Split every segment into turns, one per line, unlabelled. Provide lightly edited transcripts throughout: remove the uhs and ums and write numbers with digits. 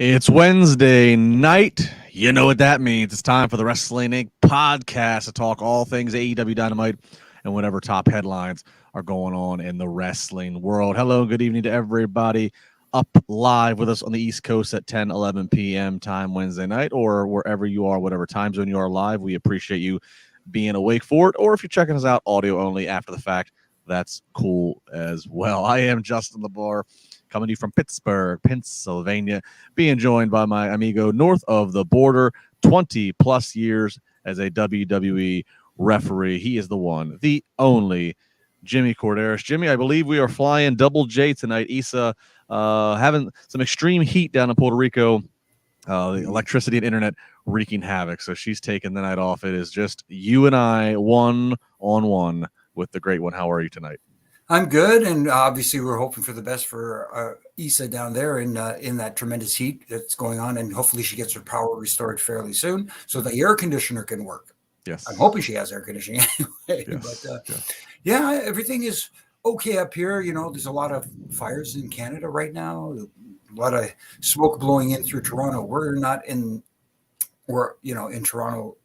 It's Wednesday night. You know what that means. It's time for the Wrestling Inc. podcast to talk all things AEW Dynamite and whatever top headlines are going on in the wrestling world. Hello and good evening to everybody up live with us on the East Coast at 10:11 p.m. time Wednesday night, or wherever you are, whatever time zone you are live. We appreciate you being awake for it, or if you're checking us out audio only after the fact, that's cool as well. I am Justin LaBar, coming to you from Pittsburgh, Pennsylvania, being joined by my amigo north of the border, 20 plus years as a WWE referee. He is the one, the only Jimmy Korderas. Jimmy, I believe we are flying Double J tonight. Issa having some extreme heat down in Puerto Rico. The electricity and internet wreaking havoc. So she's taking the night off. It is just you and I, one-on-one with the great one. How are you tonight?
I'm good, and obviously we're hoping for the best for Issa down there in that tremendous heat that's going on, and hopefully she gets her power restored fairly soon so the air conditioner can work.
Yes.
I'm hoping she has air conditioning anyway.
Yes.
But yeah, everything is okay up here. You know, there's a lot of fires in Canada right now, a lot of smoke blowing in through Toronto. We're in Toronto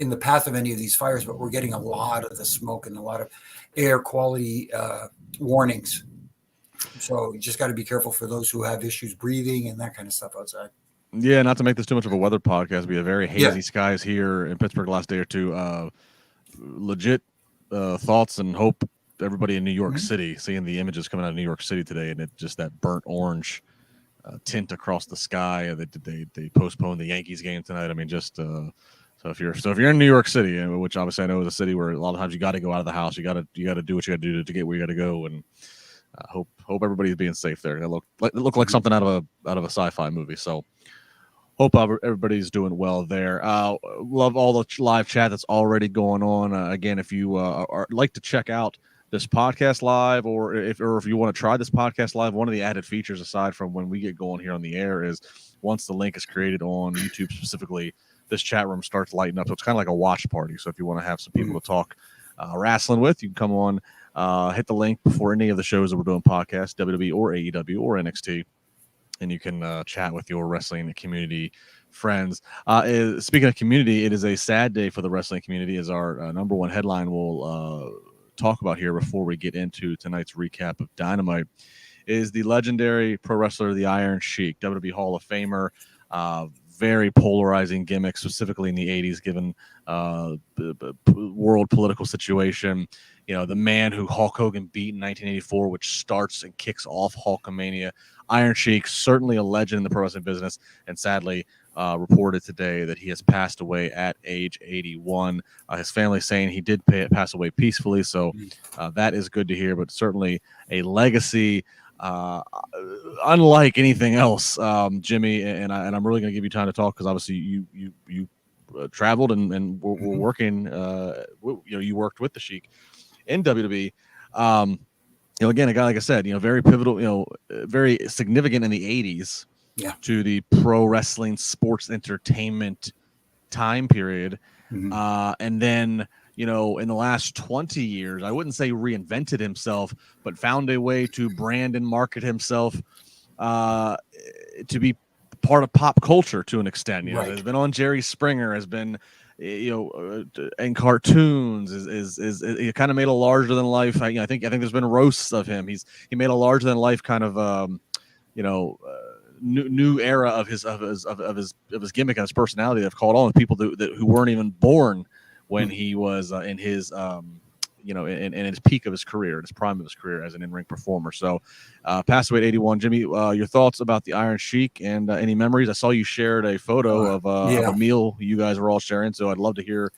in the path of any of these fires, but we're getting a lot of the smoke and a lot of air quality warnings. So you just got to be careful for those who have issues breathing and that kind of stuff outside.
Yeah, not to make this too much of a weather podcast. We have very hazy skies here in Pittsburgh the last day or two. Legit thoughts and hope everybody in New York City, seeing the images coming out of New York City today, and it just that burnt orange tint across the sky. They postponed the Yankees game tonight. I mean, just so if you're in New York City, which obviously I know is a city where a lot of times you got to go out of the house, you got to do what you got to do to get where you got to go, and hope everybody's being safe there. It looked like something out of a sci-fi movie. So hope everybody's doing well there. Love all the live chat that's already going on. Again, if you like to check out this podcast live, or if you want to try this podcast live, one of the added features aside from when we get going here on the air is once the link is created on YouTube specifically, this chat room starts lighting up. So it's kind of like a watch party. So if you want to have some people to talk wrestling with, you can come on, hit the link before any of the shows that we're doing podcasts, WWE or AEW or NXT, and you can chat with your wrestling community friends. Speaking of community, it is a sad day for the wrestling community, as our number one headline we'll talk about here before we get into tonight's recap of Dynamite is the legendary pro wrestler, the Iron Sheik, WWE Hall of Famer. Very polarizing gimmick, specifically in the 80s, given the world political situation. You know, the man who Hulk Hogan beat in 1984, which starts and kicks off Hulkamania. Iron Sheik, certainly a legend in the pro wrestling business, and sadly reported today that he has passed away at age 81. His family saying he did pass away peacefully, so that is good to hear, but certainly a legacy unlike anything else, Jimmy, and I'm really going to give you time to talk because obviously you traveled and were working. You worked with the Sheik in WWE. Again, a guy, like I said, very pivotal, very significant in the 80s to the pro wrestling sports entertainment time period, and then. In the last 20 years, I wouldn't say reinvented himself, but found a way to brand and market himself to be part of pop culture to an extent. Has been on Jerry Springer, has been, in cartoons. Is he kind of made a larger than life? I think there's been roasts of him. He made a larger than life kind of new era of his gimmick and his personality. That have called on people who weren't even born when he was in his, in his peak of his career, in his prime of his career as an in-ring performer. So passed away at 81. Jimmy, your thoughts about the Iron Sheik and any memories? I saw you shared a photo of a meal you guys were all sharing, so I'd love to hear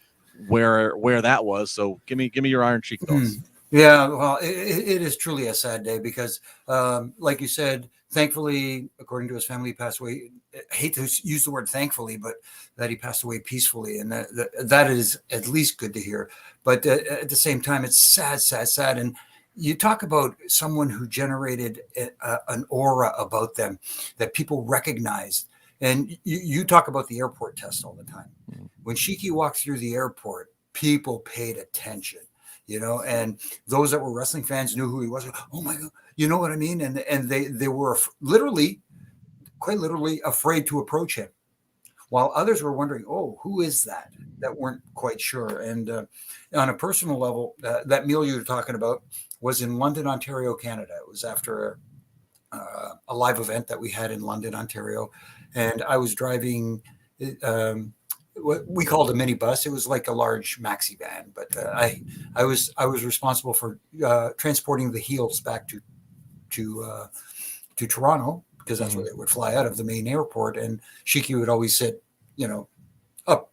where that was. So give me your Iron Sheik thoughts.
Yeah, well, it is truly a sad day because, like you said, thankfully, according to his family, he passed away. I hate to use the word thankfully, but that he passed away peacefully. And that is at least good to hear. But at the same time, it's sad. And you talk about someone who generated an aura about them that people recognized. And you talk about the airport test all the time. When Sheiky walked through the airport, people paid attention. And those that were wrestling fans knew who he was. Oh my God, you know what I mean? And they were literally quite literally afraid to approach him, while others were wondering, oh, who is that weren't quite sure. And on a personal level, that meal you were talking about was in London, Ontario, Canada. It was after a live event that we had in London, Ontario. And I was driving what we called a minibus. It was like a large maxi van, but I was responsible for transporting the heels back to Toronto, because that's where they would fly out of, the main airport. And Sheik would always sit, up,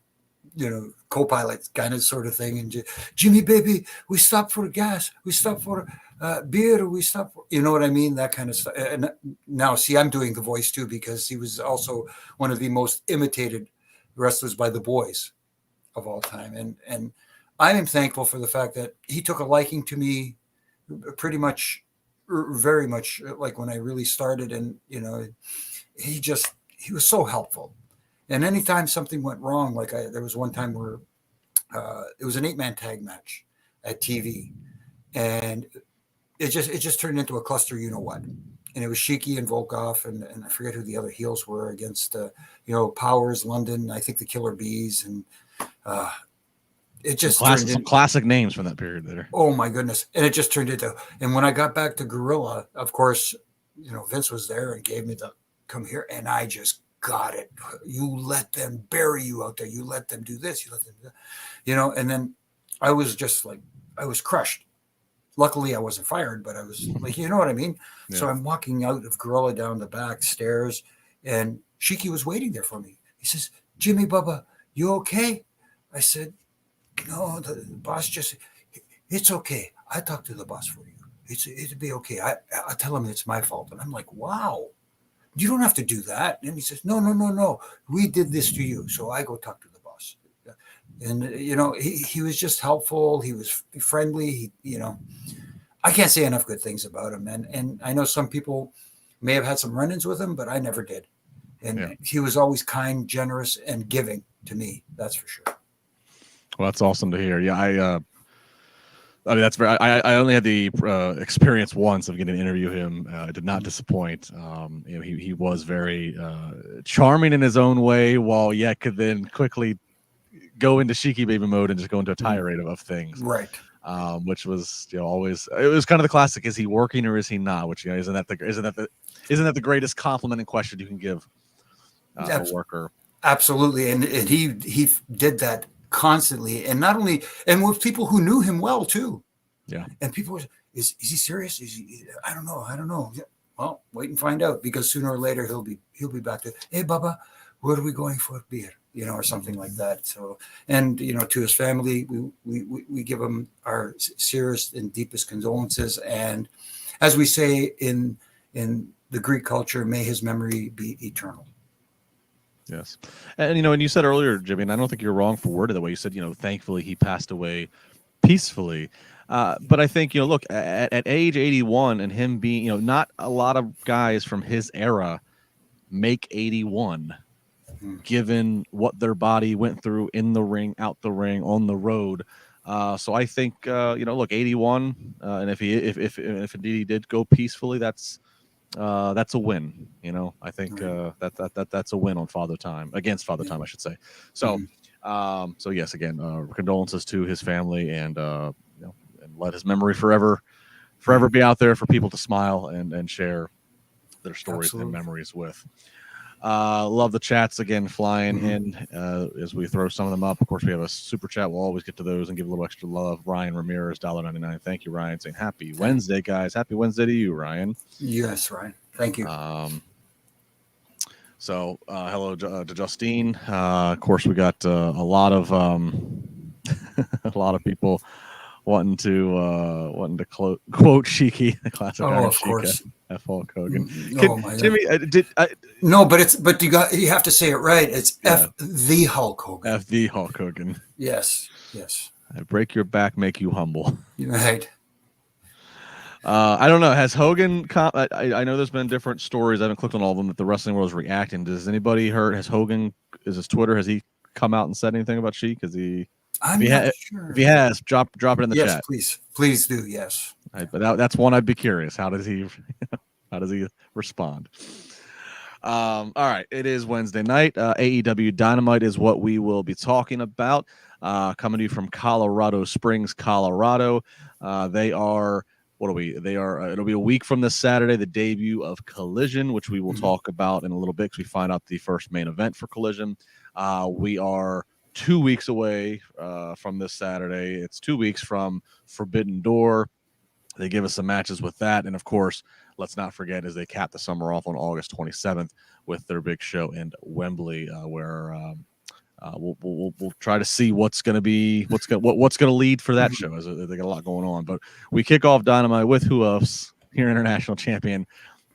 co-pilot kind of sort of thing. And Jimmy, baby, we stopped for gas. We stopped for beer. We stopped for, you know what I mean? That kind of stuff. And now, see, I'm doing the voice too, because he was also one of the most imitated wrestlers by the boys of all time. And I am thankful for the fact that he took a liking to me pretty much, very much like when I really started. And, he was so helpful. And anytime something went wrong, like there was one time where it was an 8-man tag match at TV, and it just turned into a cluster, and it was Sheiky and Volkov, and I forget who the other heels were against, Powers, London, I think the Killer Bees, and it just
some classic names from that period there.
Oh my goodness. And it just turned into, and when I got back to Gorilla, of course, Vince was there and gave me the come here, and I just got it. You let them bury you out there. You let them do this. You let them do that. And then I was just like, I was crushed. Luckily, I wasn't fired, but I was like, you know what I mean? Yeah. So I'm walking out of Gorilla down the back stairs, and Sheiky was waiting there for me. He says, Jimmy Bubba, you okay? I said, no, the boss it's okay. I talked to the boss for you. It'd be okay. I'll tell him it's my fault. And I'm like, wow, you don't have to do that. And he says, no. We did this to you. So I go talk to the boss. And, he was just helpful. He was friendly. I can't say enough good things about him. And I know some people may have had some run-ins with him, but I never did. And he was always kind, generous, and giving to me. That's for sure.
Well, that's awesome to hear. Yeah, I mean, that's very. I only had the experience once of getting to interview him. I did not disappoint. He was very charming in his own way, while yet could then quickly go into Sheiky baby mode and just go into a tirade of things.
Right.
Which was always, it was kind of the classic: is he working or is he not? Which isn't that the greatest compliment and question you can give a worker? Absolutely,
and he did that constantly, and not only, and with people who knew him well too.
Yeah.
And people were, is he serious? Is he? I don't know. Yeah. Well, wait and find out, because sooner or later he'll be back to, hey Bubba, where are we going for beer? Or something like that. So, and to his family, we give him our sincerest and deepest condolences. And as we say in the Greek culture, may his memory be eternal.
Yes. And, and you said earlier, Jimmy, and I don't think you're wrong for wording the way you said, thankfully he passed away peacefully. But I think, look, at age 81 and him being, not a lot of guys from his era make 81, given what their body went through in the ring, out the ring, on the road. So I think, look, 81, and if indeed he did go peacefully, that's a win. I think that's a win on Father Time, against Father Time, I should say. So, so yes, again, condolences to his family, and and let his memory forever be out there for people to smile and share their stories and memories with. Love the chats again flying in as we throw some of them up. Of course, we have a super chat. We'll always get to those and give a little extra love. Ryan Ramirez, $1.99. Thank you, Ryan, saying happy Wednesday, guys. Happy Wednesday to you, Ryan.
Yes, Ryan. Thank you.
So hello to Justine. Of course, we got a lot of people wanting to quote Sheiky, the classic.
Of course.
F. Hulk Hogan.
My
Jimmy,
no, but you have to say it right. It's F the Hulk Hogan.
F the Hulk Hogan.
Yes.
I break your back, make you humble.
Right.
I don't know. Has Hogan? I know there's been different stories. I haven't clicked on all of them that the wrestling world is reacting. Does anybody heard? Has Hogan? Is his Twitter? Has he come out and said anything about Sheik? Is he?
I'm not sure.
If he has, drop it in the chat.
Yes, please do. Yes.
But that's one I'd be curious. How does he respond? All right, it is Wednesday night. AEW Dynamite is what we will be talking about. Coming to you from Colorado Springs, Colorado. They are, what are we? They are. It'll be a week from this Saturday, the debut of Collision, which we will talk about in a little bit because we find out the first main event for Collision. We are 2 weeks away from this Saturday. It's 2 weeks from Forbidden Door. They give us some matches with that. And, of course, let's not forget as they cap the summer off on August 27th with their big show in Wembley, where we'll try to see what's going to lead for that show. As they got a lot going on. But we kick off Dynamite with who else? Your international champion,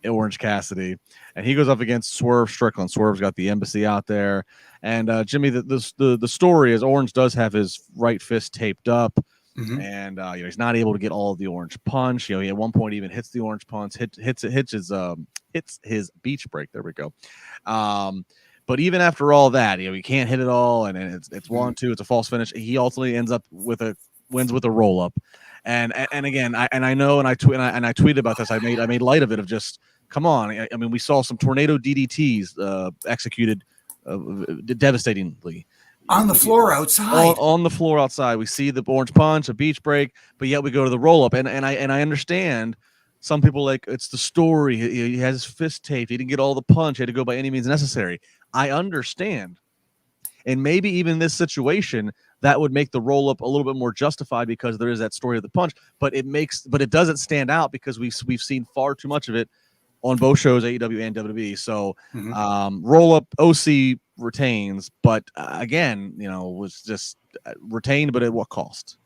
Orange Cassidy. And he goes up against Swerve Strickland. Swerve's got the embassy out there. And, Jimmy, the story is Orange does have his right fist taped up. And he's not able to get all of the orange punch. He at one point even hits the orange punch, hits his beach break. There we go. But even after all that, he can't hit it all, and it's 1-2. It's a false finish. He ultimately ends up wins with a roll up. And again, I tweeted about this. I made light of it. Of just come on. I mean, we saw some tornado DDTs executed devastatingly.
On the floor outside.
On the floor outside. We see the orange punch, a beach break, but yet we go to the roll-up. And I understand some people like it's the story. He has his fist taped. He didn't get all the punch. He had to go by any means necessary. I understand. And maybe even this situation, that would make the roll-up a little bit more justified because there is that story of the punch. But it doesn't stand out because we've seen far too much of it on both shows, AEW and WWE. So roll-up OC retains, but again, was just retained, but at what cost?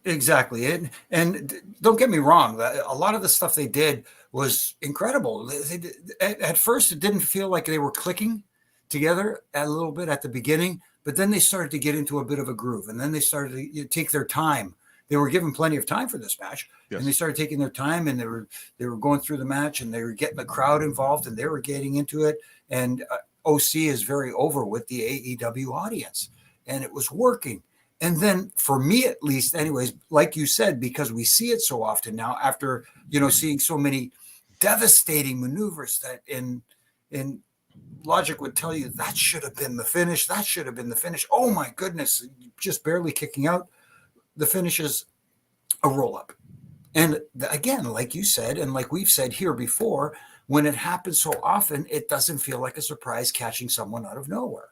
Exactly. And don't get me wrong, a lot of the stuff they did was incredible. At first, it didn't feel like they were clicking together a little bit at the beginning, but then they started to get into a bit of a groove, and then they started to take their time. They were given plenty of time for this match, and they started taking their time, and they were going through the match, and they were getting the crowd involved, and they were getting into it. And OC is very over with the AEW audience, and it was working. And then for me, at least, anyways, like you said, because we see it so often now, after seeing so many devastating maneuvers that in logic would tell you that should have been the finish. That should have been the finish. Oh my goodness, just barely kicking out. The finish is a roll-up. And again, like you said, and like we've said here before, when it happens so often, it doesn't feel like a surprise catching someone out of nowhere.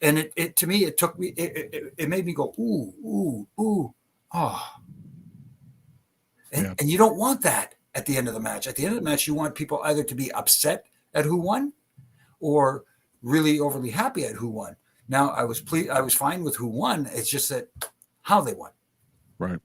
And it to me, it made me go, ooh, oh. And you don't want that at the end of the match. At the end of the match, you want people either to be upset at who won or really overly happy at who won. Now, I was fine with who won. It's just that how they won.
Right.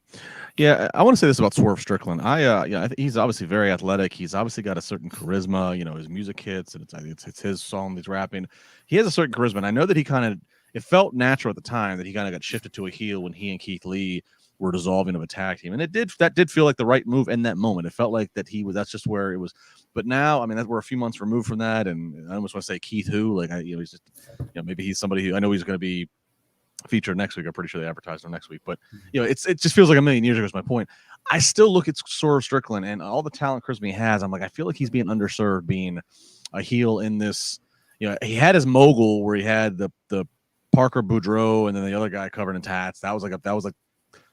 Yeah, I want to say this about Swerve Strickland. I think he's obviously very athletic. He's obviously got a certain charisma. His music hits, and it's his song he's rapping. He has a certain charisma. And I know that it felt natural at the time that he kind of got shifted to a heel when he and Keith Lee were dissolving of a tag team, and that did feel like the right move in that moment. It felt like that's just where it was. But now, I mean, we're a few months removed from that, and I almost want to say Keith who, like he's just, maybe he's somebody who I know he's going to be featured next week. I'm pretty sure they advertised him next week, but it just feels like a million years ago is my point. I still look at Swerve Strickland and all the talent charisma he has. I'm like, I feel like he's being underserved being a heel in this. He had his mogul where he had the Parker Boudreaux and then the other guy covered in tats. That was like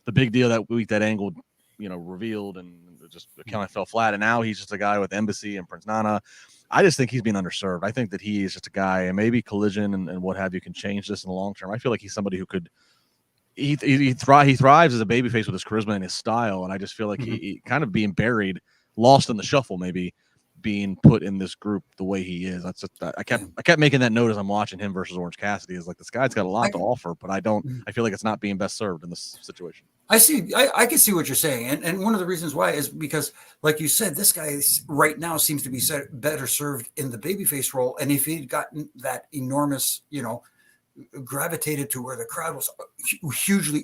the big deal that week, that angle, revealed, and just kind of fell flat. And now he's just a guy with Embassy and Prince Nana. I just think he's being underserved. I think that he is just a guy, and maybe Collision and what have you can change this in the long term. I feel like he's somebody who could. He thrives as a babyface with his charisma and his style, and I just feel like he kind of being buried, lost in the shuffle, maybe being put in this group the way he is. That's just, I kept making that note as I'm watching him versus Orange Cassidy. Is like this guy's got a lot to offer, but I feel like it's not being best served in this situation.
I can see what you're saying. And one of the reasons why is because, like you said, this guy right now seems to be better served in the babyface role. And if he'd gotten that enormous, gravitated to where the crowd was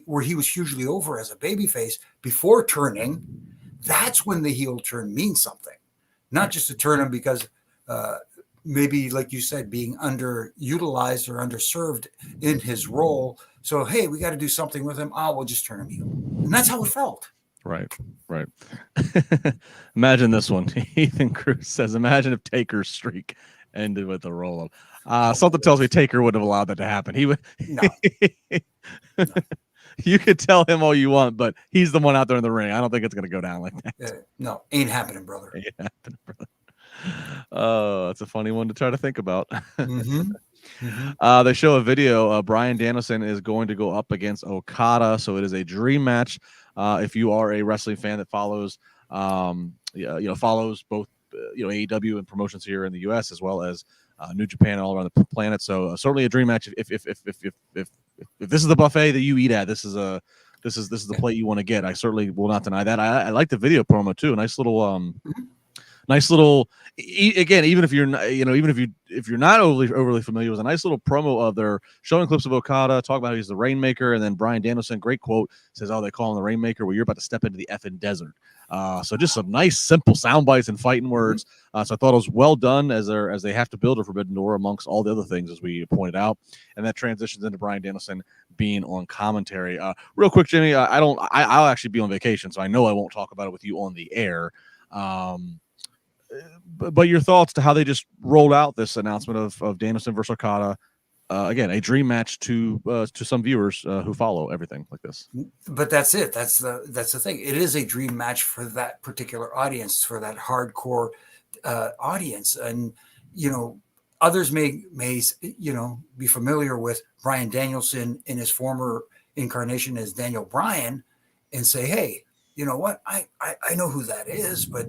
where he was hugely over as a babyface before turning, that's when the heel turn means something. Not just to turn him because maybe, like you said, being underutilized or underserved in his role. So, hey, we got to do something with him. We'll just turn him heel. And that's how it felt.
Right. Imagine this one. Ethan Cruz says, imagine if Taker's streak ended with a roll up. Something tells me Taker wouldn't have allowed that to happen. He would.
No. No.
You could tell him all you want, but he's the one out there in the ring. I don't think it's going to go down like that.
No, ain't happening, brother.
Ain't happening, brother. Oh, that's a funny one to try to think about.
Mm-hmm. Mm-hmm.
They show a video. Bryan Danielson is going to go up against Okada, so it is a dream match. If you are a wrestling fan that follows, follows both, AEW and promotions here in the U.S. as well as New Japan all around the planet. So certainly a dream match. If this is the buffet that you eat at, this is the plate you want to get. I certainly will not deny that. I like the video promo too. Nice little. Again, even if you're not, if you're not overly familiar, with a nice little promo of their showing clips of Okada, talking about how he's the Rainmaker, and then Bryan Danielson, great quote, says, "Oh, they call him the Rainmaker. Well, you're about to step into the effing desert." So just some nice, simple sound bites and fighting words. So I thought it was well done as they have to build a Forbidden Door amongst all the other things, as we pointed out, and that transitions into Bryan Danielson being on commentary. Real quick, Jimmy, I'll actually be on vacation, so I know I won't talk about it with you on the air. But your thoughts to how they just rolled out this announcement of Danielson versus Okada. Again, a dream match to some viewers who follow everything like this.
But that's it. That's the thing. It is a dream match for that particular audience, for that hardcore audience. And, others may be familiar with Bryan Danielson in his former incarnation as Daniel Bryan and say, hey, you know what? I know who that is, but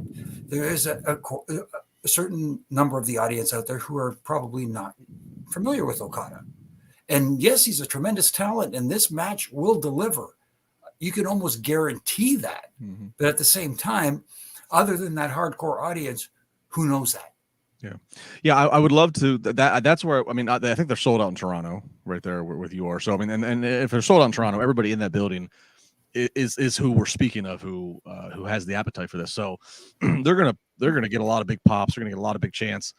there is a certain number of the audience out there who are probably not familiar with Okada. And yes, he's a tremendous talent, and this match will deliver. You can almost guarantee that. Mm-hmm. But at the same time, other than that hardcore audience, who knows that?
Yeah. I would love to. That's where I think they're sold out in Toronto, right there with you are. So and if they're sold out in Toronto, everybody in that building is who we're speaking of, who has the appetite for this. So they're gonna get a lot of big pops. They're gonna get a lot of big chants.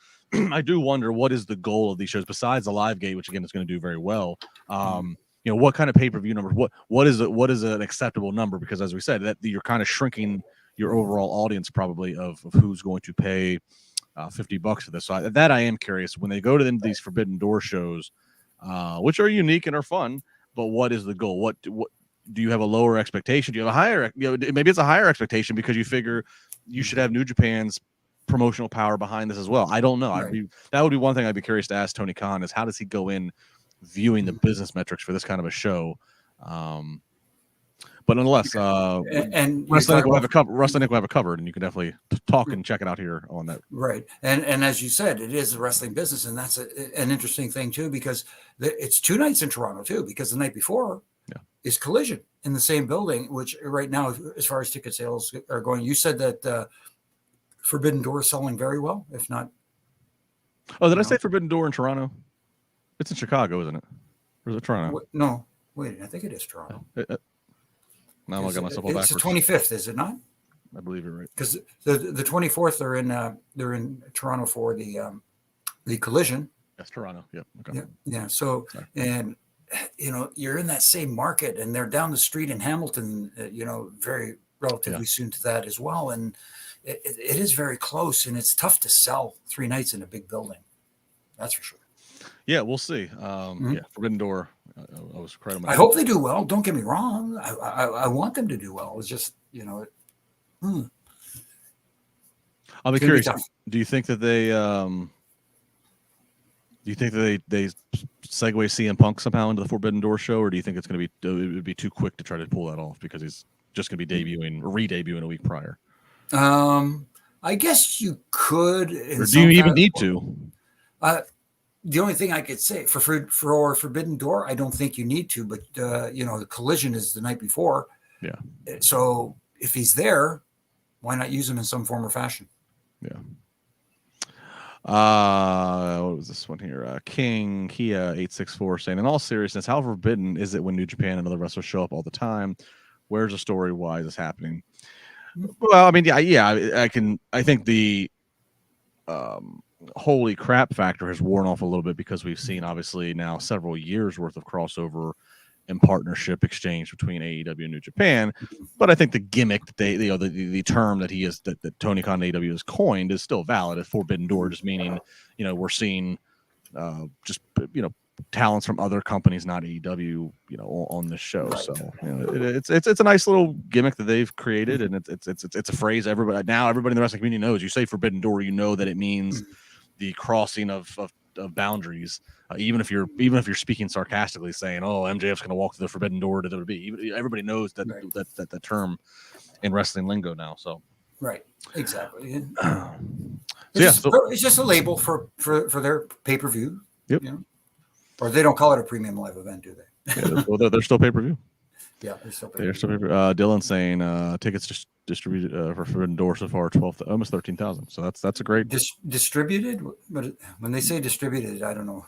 I do wonder what is the goal of these shows besides the live gate, which again is going to do very well. What kind of pay-per-view numbers? What is an acceptable number? Because as we said, that you're kind of shrinking your overall audience probably of who's going to pay $50 for this. So that I am curious when they go to these Forbidden Door shows, which are unique and are fun. But what is the goal? What do you have a lower expectation? Do you have a higher? Maybe it's a higher expectation because you figure you should have New Japan's promotional power behind this as well. I don't know. Right. That would be one thing I'd be curious to ask Tony Khan is how does he go in viewing the business metrics for this kind of a show? But nonetheless, and Wrestling will have it covered, and you can definitely talk and check it out here on that.
Right, and as you said, it is a wrestling business, and that's an interesting thing too because it's 2 nights in Toronto too. Because the night before is Collision in the same building, which right now, as far as ticket sales are going, you said that Forbidden Door is selling very well, if not.
Oh, did I say Forbidden Door in Toronto? It's in Chicago, isn't it? Or is it Toronto?
No, wait, I think it is Toronto.
Now I got myself all backwards.
It's the 25th, is it not?
I believe you're right.
Because the 24th they're in Toronto for the Collision.
That's Toronto. Yep. Okay.
Yeah. So and you're in that same market, and they're down the street in Hamilton. Very relatively soon to that as well, and it is very close, and it's tough to sell 3 nights in a big building. That's for sure.
Yeah, we'll see. Yeah, Forbidden Door. I was incredible.
I hope they do well. Don't get me wrong. I want them to do well. It's just
I'll be curious. Do you think that they segue CM Punk somehow into the Forbidden Door show, or do you think it would be too quick to try to pull that off because he's just going to be redebuting a week prior?
I guess you could.
Or do you even need to?
The only thing I could say for Forbidden Door, I don't think you need to, but the Collision is the night before.
Yeah.
So if he's there, why not use him in some form or fashion?
Yeah. What was this one here? King Kia 864 saying, in all seriousness, how forbidden is it when New Japan and other wrestlers show up all the time? Where's the story? Why is this happening? Well, I mean, I think the holy crap factor has worn off a little bit because we've seen obviously now several years worth of crossover and partnership exchange between AEW and New Japan. But I think the gimmick that they, the term that that Tony Khan and AEW has coined is still valid. As Forbidden Door, just meaning, we're seeing just talents from other companies, not AEW, on this show. Right. So it's a nice little gimmick that they've created, and it's a phrase everybody in the wrestling community knows. You say Forbidden Door, that it means the crossing of boundaries. Even if you're speaking sarcastically, saying, "Oh, MJF's going to walk through the Forbidden Door to WWE," everybody knows that that term in wrestling lingo now. So
right, exactly. It's just a label for their pay-per-view.
Yep.
Or they don't call it a premium live event, do they?
Yeah, they're still pay-per-view.
Yeah, they're still
pay-per-view. Dylan saying tickets just distributed for Forbidden Door so far, almost 13,000. So that's a great
distributed. But when they say distributed, I don't know.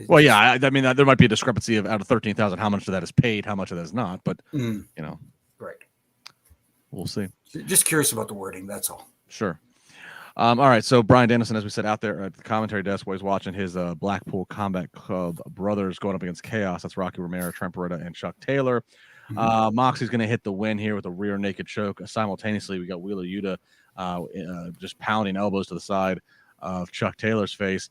Well, yeah, I mean there might be a discrepancy of out of 13,000, how much of that is paid, how much of that is not. But
right.
We'll see.
Just curious about the wording. That's all.
Sure. All right, so Brian Dennison, as we said, out there at the commentary desk while he's watching his Blackpool Combat Club brothers going up against Chaos. That's Rocky Romero, Trent Beretta, and Chuck Taylor. Moxley's going to hit the win here with a rear naked choke. Simultaneously, we got Wheeler Yuta just pounding elbows to the side of Chuck Taylor's face.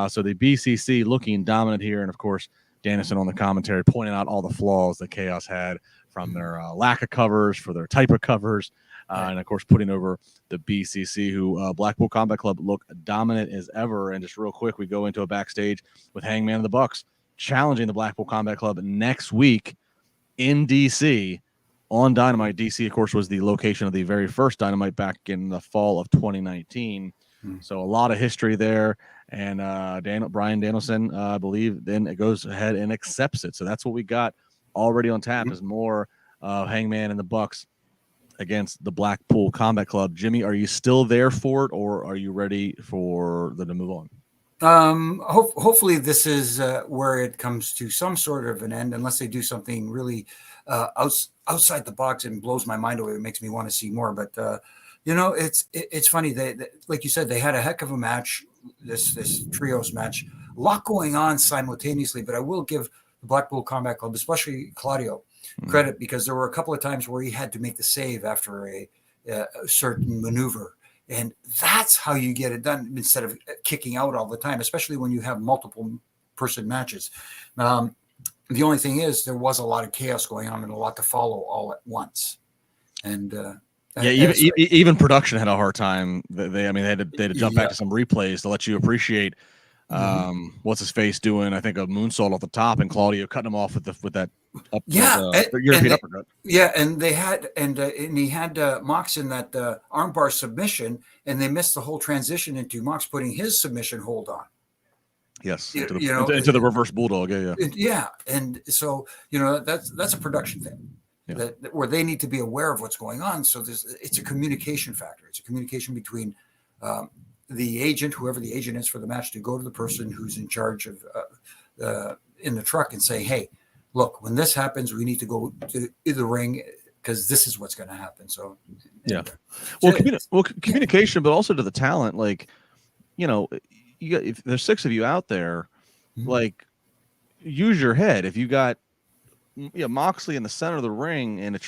So the BCC looking dominant here, and of course, Dennison on the commentary pointing out all the flaws that Chaos had, from their lack of covers, for their type of covers, and of course putting over the BCC, who Blackpool Combat Club look dominant as ever. And just real quick, we go into a backstage with Hangman and the Bucks challenging the Blackpool Combat Club next week in DC on Dynamite. DC, of course, was the location of the very first Dynamite back in the fall of 2019. So a lot of history there. And Brian Danielson, I believe, then it goes ahead and accepts it. So that's what we got already on tap, is more Hangman and the Bucks against the Blackpool Combat Club. Jimmy, are you still there for it, or are you ready for them to move on?
Hopefully this is where it comes to some sort of an end, unless they do something really outside the box and blows my mind away. It makes me want to see more. But it's funny. They, like you said, they had a heck of a match. This trios match, a lot going on simultaneously. But I will give the Blackpool Combat Club, especially Claudio, credit, because there were a couple of times where he had to make the save after a certain maneuver. And that's how you get it done, instead of kicking out all the time, especially when you have multiple person matches. The only thing is, there was a lot of chaos going on and a lot to follow all at once. And
even production had a hard time. They had to jump back to some replays to let you appreciate what's his face doing, I think, a moonsault off the top, and Claudio cutting him off with that European uppercut.
Yeah, and they had and he had Mox in that armbar submission, and they missed the whole transition into Mox putting his submission hold on.
Yes, into the reverse bulldog.
Yeah, and so that's a production thing. That where they need to be aware of what's going on. So it's a communication factor. It's a communication between the agent, whoever the agent is for the match, to go to the person who's in charge of in the truck and say, "Hey, look, when this happens, we need to go to the ring because this is what's going to happen." So
communication, but also to the talent. Like, if there's 6 of you out there, like, use your head. If you got Moxley in the center of the ring, and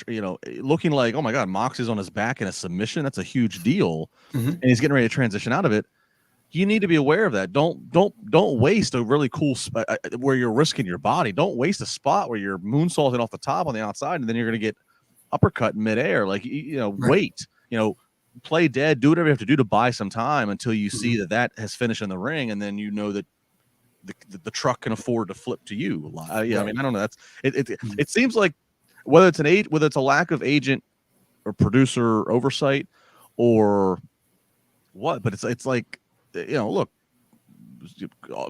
looking like, oh my God, Moxley's on his back in a submission, that's a huge deal, and he's getting ready to transition out of it. You need to be aware of that. Don't waste a really cool spot where you're risking your body. Don't waste a spot where you're moonsaulting off the top on the outside, and then you're going to get uppercut in midair. Like, wait, play dead, do whatever you have to do to buy some time until you see that has finished in the ring, and then that the truck can afford to flip to you. I mean, I don't know. That's it. It seems like whether it's a lack of agent or producer oversight or what, but it's like, look,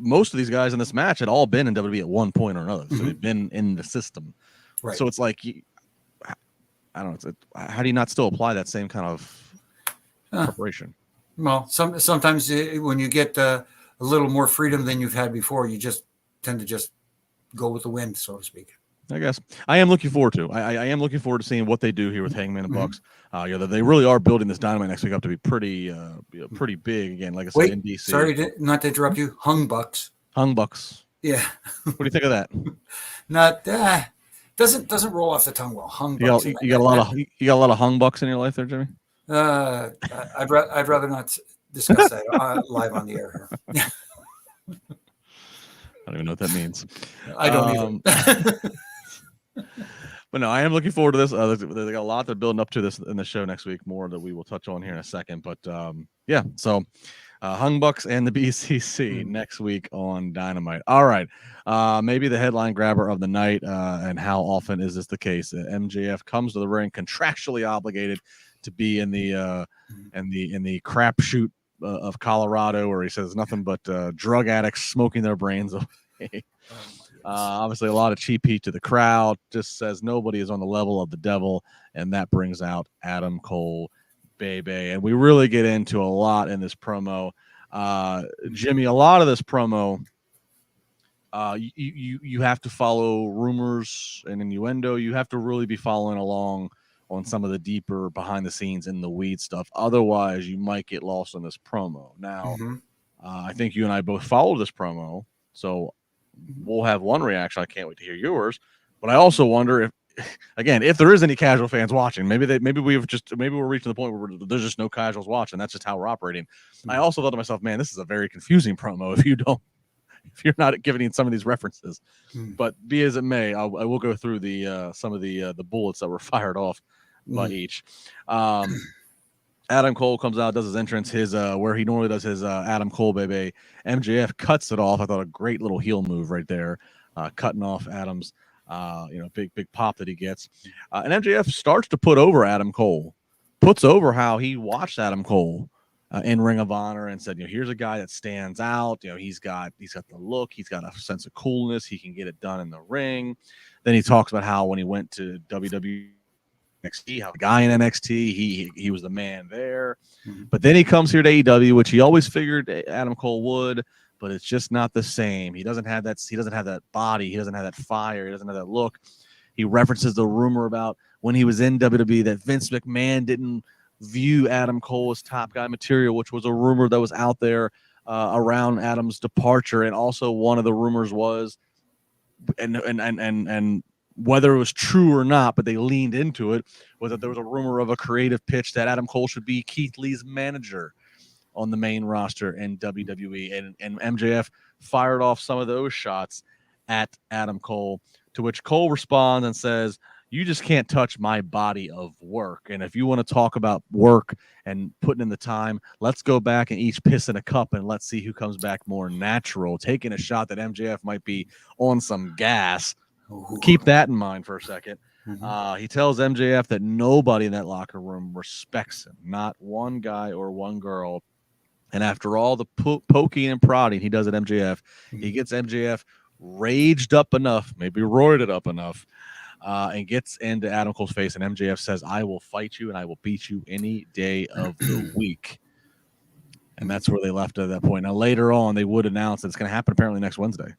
most of these guys in this match had all been in WWE at one point or another, so they've been in the system. Right. So it's like, I don't know. How do you not still apply that same kind of preparation?
Well, sometimes when you get a little more freedom than you've had before, you just tend to just go with the wind, so to speak.
I guess I am looking forward to. I am looking forward to seeing what they do here with Hangman and Bucks. They really are building this Dynamite next week up to be pretty big again. Like I said, in DC.
Sorry, not to interrupt you. Hung Bucks.
Yeah. What do you think of that?
Doesn't roll off the tongue well. Hung
You
bucks.
got, you got a lot of hung bucks in your life there, Jimmy?
I'd rather not discuss that live on the air here.
I don't even know what that means.
I don't either.
But no, I am looking forward to this. They got a lot they're building up to this in the show next week, more that we will touch on here in a second. But yeah, so Hung Bucks and the BCC next week on Dynamite. All right, maybe the headline grabber of the night, and how often is this the case? MJF comes to the ring contractually obligated to be in the crapshoot of Colorado, where he says nothing but drug addicts smoking their brains away. Obviously, a lot of cheap heat to the crowd. Just says nobody is on the level of the devil, and that brings out Adam Cole, baby. And we really get into a lot in this promo. Jimmy, a lot of this promo, you have to follow rumors and innuendo. You have to really be following along on some of the deeper behind the scenes in the weed stuff. Otherwise, you might get lost in this promo. Now, I think you and I both followed this promo, so we'll have one reaction. I can't wait to hear yours. But I also wonder if there is any casual fans watching, maybe we're reaching the point where there's just no casuals watching. That's just how we're operating. I also thought to myself, man, this is a very confusing promo if you're not giving some of these references. But be as it may, I will go through some of the bullets that were fired off by each. Adam Cole comes out, does his entrance, where he normally does his Adam Cole, baby. MJF cuts it off. I thought a great little heel move right there, cutting off Adam's, big pop that he gets. And MJF starts to put over Adam Cole, puts over how he watched Adam Cole in Ring of Honor and said, here's a guy that stands out. He's got the look, he's got a sense of coolness, he can get it done in the ring. Then he talks about how when he went to WWE NXT, how the guy in NXT, he was the man there. But then he comes here to AEW, which he always figured Adam Cole would, but it's just not the same. He doesn't have that body, he doesn't have that fire, he doesn't have that look. He references the rumor about when he was in WWE that Vince McMahon didn't view Adam Cole as top guy material, which was a rumor that was out there around Adam's departure. And also one of the rumors was, and whether it was true or not, but they leaned into it, was that there was a rumor of a creative pitch that Adam Cole should be Keith Lee's manager on the main roster in WWE. And MJF fired off some of those shots at Adam Cole, to which Cole responds and says, you just can't touch my body of work. And if you want to talk about work and putting in the time, let's go back and each piss in a cup and let's see who comes back more natural. Taking a shot that MJF might be on some gas. Keep that in mind for a second. He tells MJF that nobody in that locker room respects him, not one guy or one girl. And after all the poking and prodding he does at MJF, he gets MJF raged up enough, maybe roided up enough, and gets into Adam Cole's face. And MJF says, I will fight you and I will beat you any day of the week. And that's where they left at that point. Now, later on, they would announce that it's going to happen apparently next Wednesday.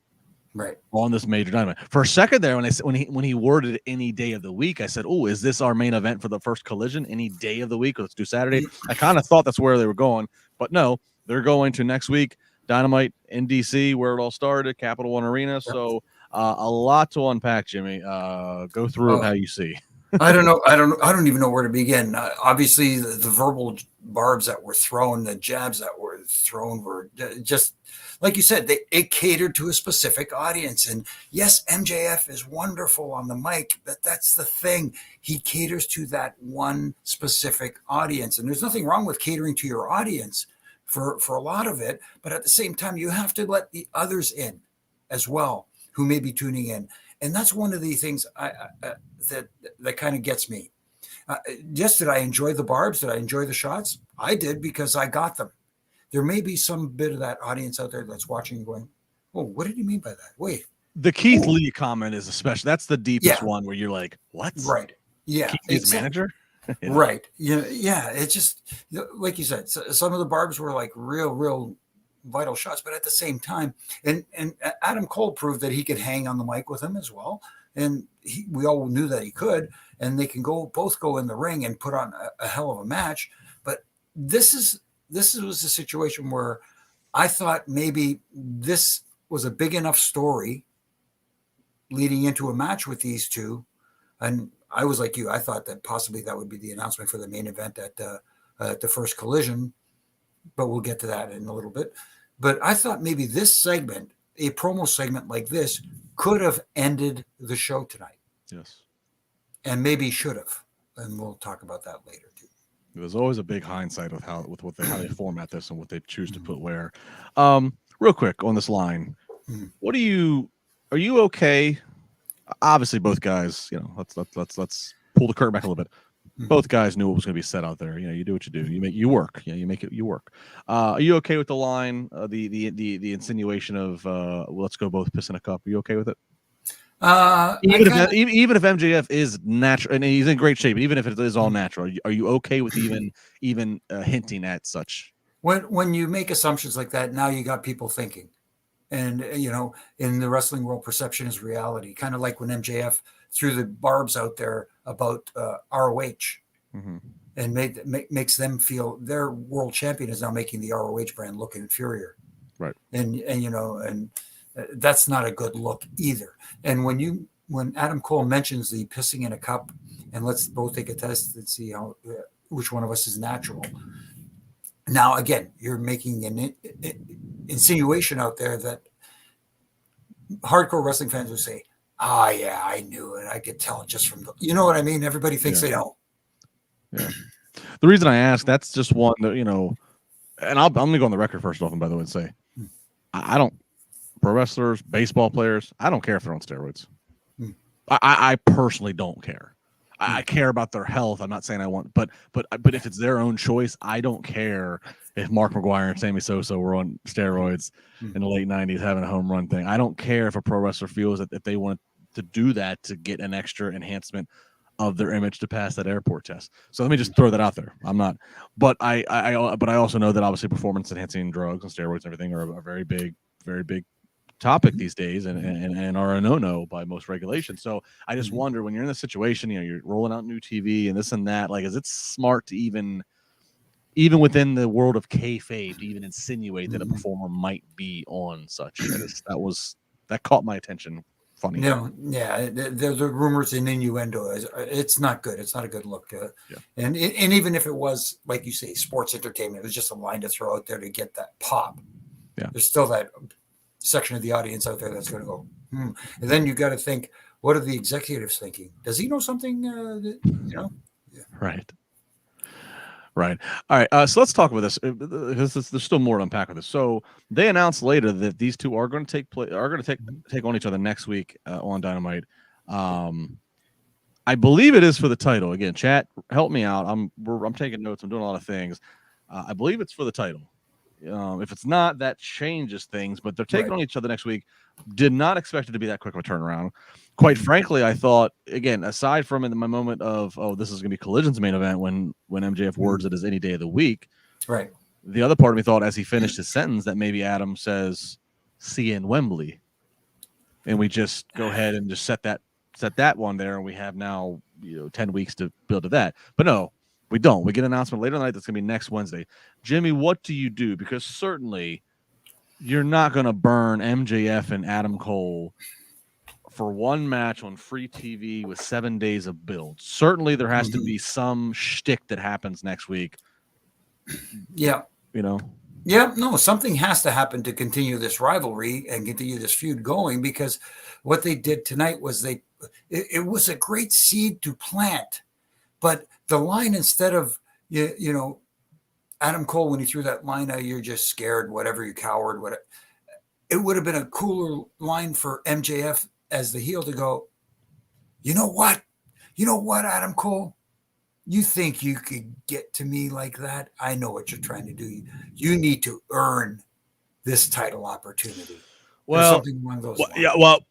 Right.
On this major Dynamite. For a second there, when he worded any day of the week, I said, oh, is this our main event for the first Collision? Any day of the week? Let's do Saturday. I kind of thought that's where they were going, but no, they're going to next week, Dynamite in DC, where it all started, Capital One Arena. So a lot to unpack, Jimmy. Go through how you see.
I don't know. I don't even know where to begin. Obviously, the verbal barbs that were thrown, the jabs that were thrown were just, like you said, it catered to a specific audience. And yes, MJF is wonderful on the mic, but that's the thing. He caters to that one specific audience. And there's nothing wrong with catering to your audience for a lot of it. But at the same time, you have to let the others in as well who may be tuning in. And that's one of the things that kind of gets me. Just did I enjoy the barbs? Did I enjoy the shots? I did, because I got them. There may be some bit of that audience out there that's watching and going, oh, what did he mean by that? Wait.
The Keith Lee comment is especially, that's the deepest one where you're like, what?
Right. Yeah.
Keith Lee's manager?
Right. Yeah. It's just, like you said, some of the barbs were like real vital shots, but at the same time, and Adam Cole proved that he could hang on the mic with him as well. And we all knew that he could, and they can both go in the ring and put on a hell of a match. But this was a situation where I thought maybe this was a big enough story leading into a match with these two. And I was like you. I thought that possibly that would be the announcement for the main event at the first Collision, but we'll get to that in a little bit. But I thought maybe this segment, a promo segment like this, could have ended the show tonight.
Yes.
And maybe should have. And we'll talk about that later too.
There's always a big hindsight with how they format this and what they choose to put where. Real quick on this line, are you okay? Obviously, both guys, let's pull the curtain back a little bit. Both guys knew what was going to be said out there. You do what you do. You work. You make it. You work. Are you okay with the line? The insinuation of let's go both piss in a cup. Are you okay with it? Even if MJF is natural and he's in great shape, even if it is all natural, are you okay with even hinting at such?
When you make assumptions like that, now you got people thinking, and in the wrestling world, perception is reality. Kind of like when MJF threw the barbs out there about ROH, and makes them feel their world champion is now making the ROH brand look inferior,
right?
And that's not a good look either. And when Adam Cole mentions the pissing in a cup, and let's both take a test and see which one of us is natural. Now, again, you're making an insinuation out there that hardcore wrestling fans would say, yeah, I knew it. I could tell it just from you know what I mean? Everybody thinks they know.
Yeah. The reason I ask, that's just one that, and I'm going to go on the record first off, and by the way, and say, I don't, pro wrestlers, baseball players, I don't care if they're on steroids. I personally don't care. I care about their health. I'm not saying I want, but if it's their own choice, I don't care if Mark McGuire and Sammy Sosa were on steroids in the late 90s having a home run thing. I don't care if a pro wrestler feels that if they want to do that to get an extra enhancement of their image to pass that airport test. So let me just throw that out there. I'm not, but I also know that obviously performance enhancing drugs and steroids and everything are a very big topic these days and are a no-no by most regulations. So I just wonder, when you're in this situation, you're rolling out new TV and this and that, like, is it smart to even within the world of kayfabe to even insinuate that a performer might be on such? That caught my attention. Funny.
No, yeah, the rumors and innuendo. It's not good. It's not a good look. And even if it was, like you say, sports entertainment, it was just a line to throw out there to get that pop.
Yeah,
there's still that section of the audience out there that's going to go, And then you got to think, what are the executives thinking? Does he know something?
Right. All right. So let's talk about this because there's still more to unpack with this. So they announced later that these two are going to take on each other next week on Dynamite. I believe it is for the title. Again, chat, help me out. I'm taking notes. I'm doing a lot of things. I believe it's for the title. If it's not, that changes things, but they're taking on each other next week. Did not expect it to be that quick of a turnaround. Quite frankly, I thought, again, aside from in my moment of, this is going to be Collision's main event when MJF words it as any day of the week. Right. The other part of me thought, as he finished his sentence, that maybe Adam says, "See you in Wembley," and we just go ahead and just set that one there, and we have now 10 weeks to build to that. But no. We don't. We get an announcement later tonight that's going to be next Wednesday. Jimmy, what do you do? Because certainly you're not going to burn MJF and Adam Cole for one match on free TV with 7 days of build. Certainly there has to be some shtick that happens next week.
Yeah. Yeah, no, something has to happen to continue this rivalry and continue this feud going, because what they did tonight was it was a great seed to plant. But the line, instead of, Adam Cole, when he threw that line out, you're just scared, whatever, you coward, whatever. It would have been a cooler line for MJF as the heel to go, you know what, Adam Cole? You think you could get to me like that? I know what you're trying to do. You need to earn this title opportunity. Well, something along those lines.
Yeah, well,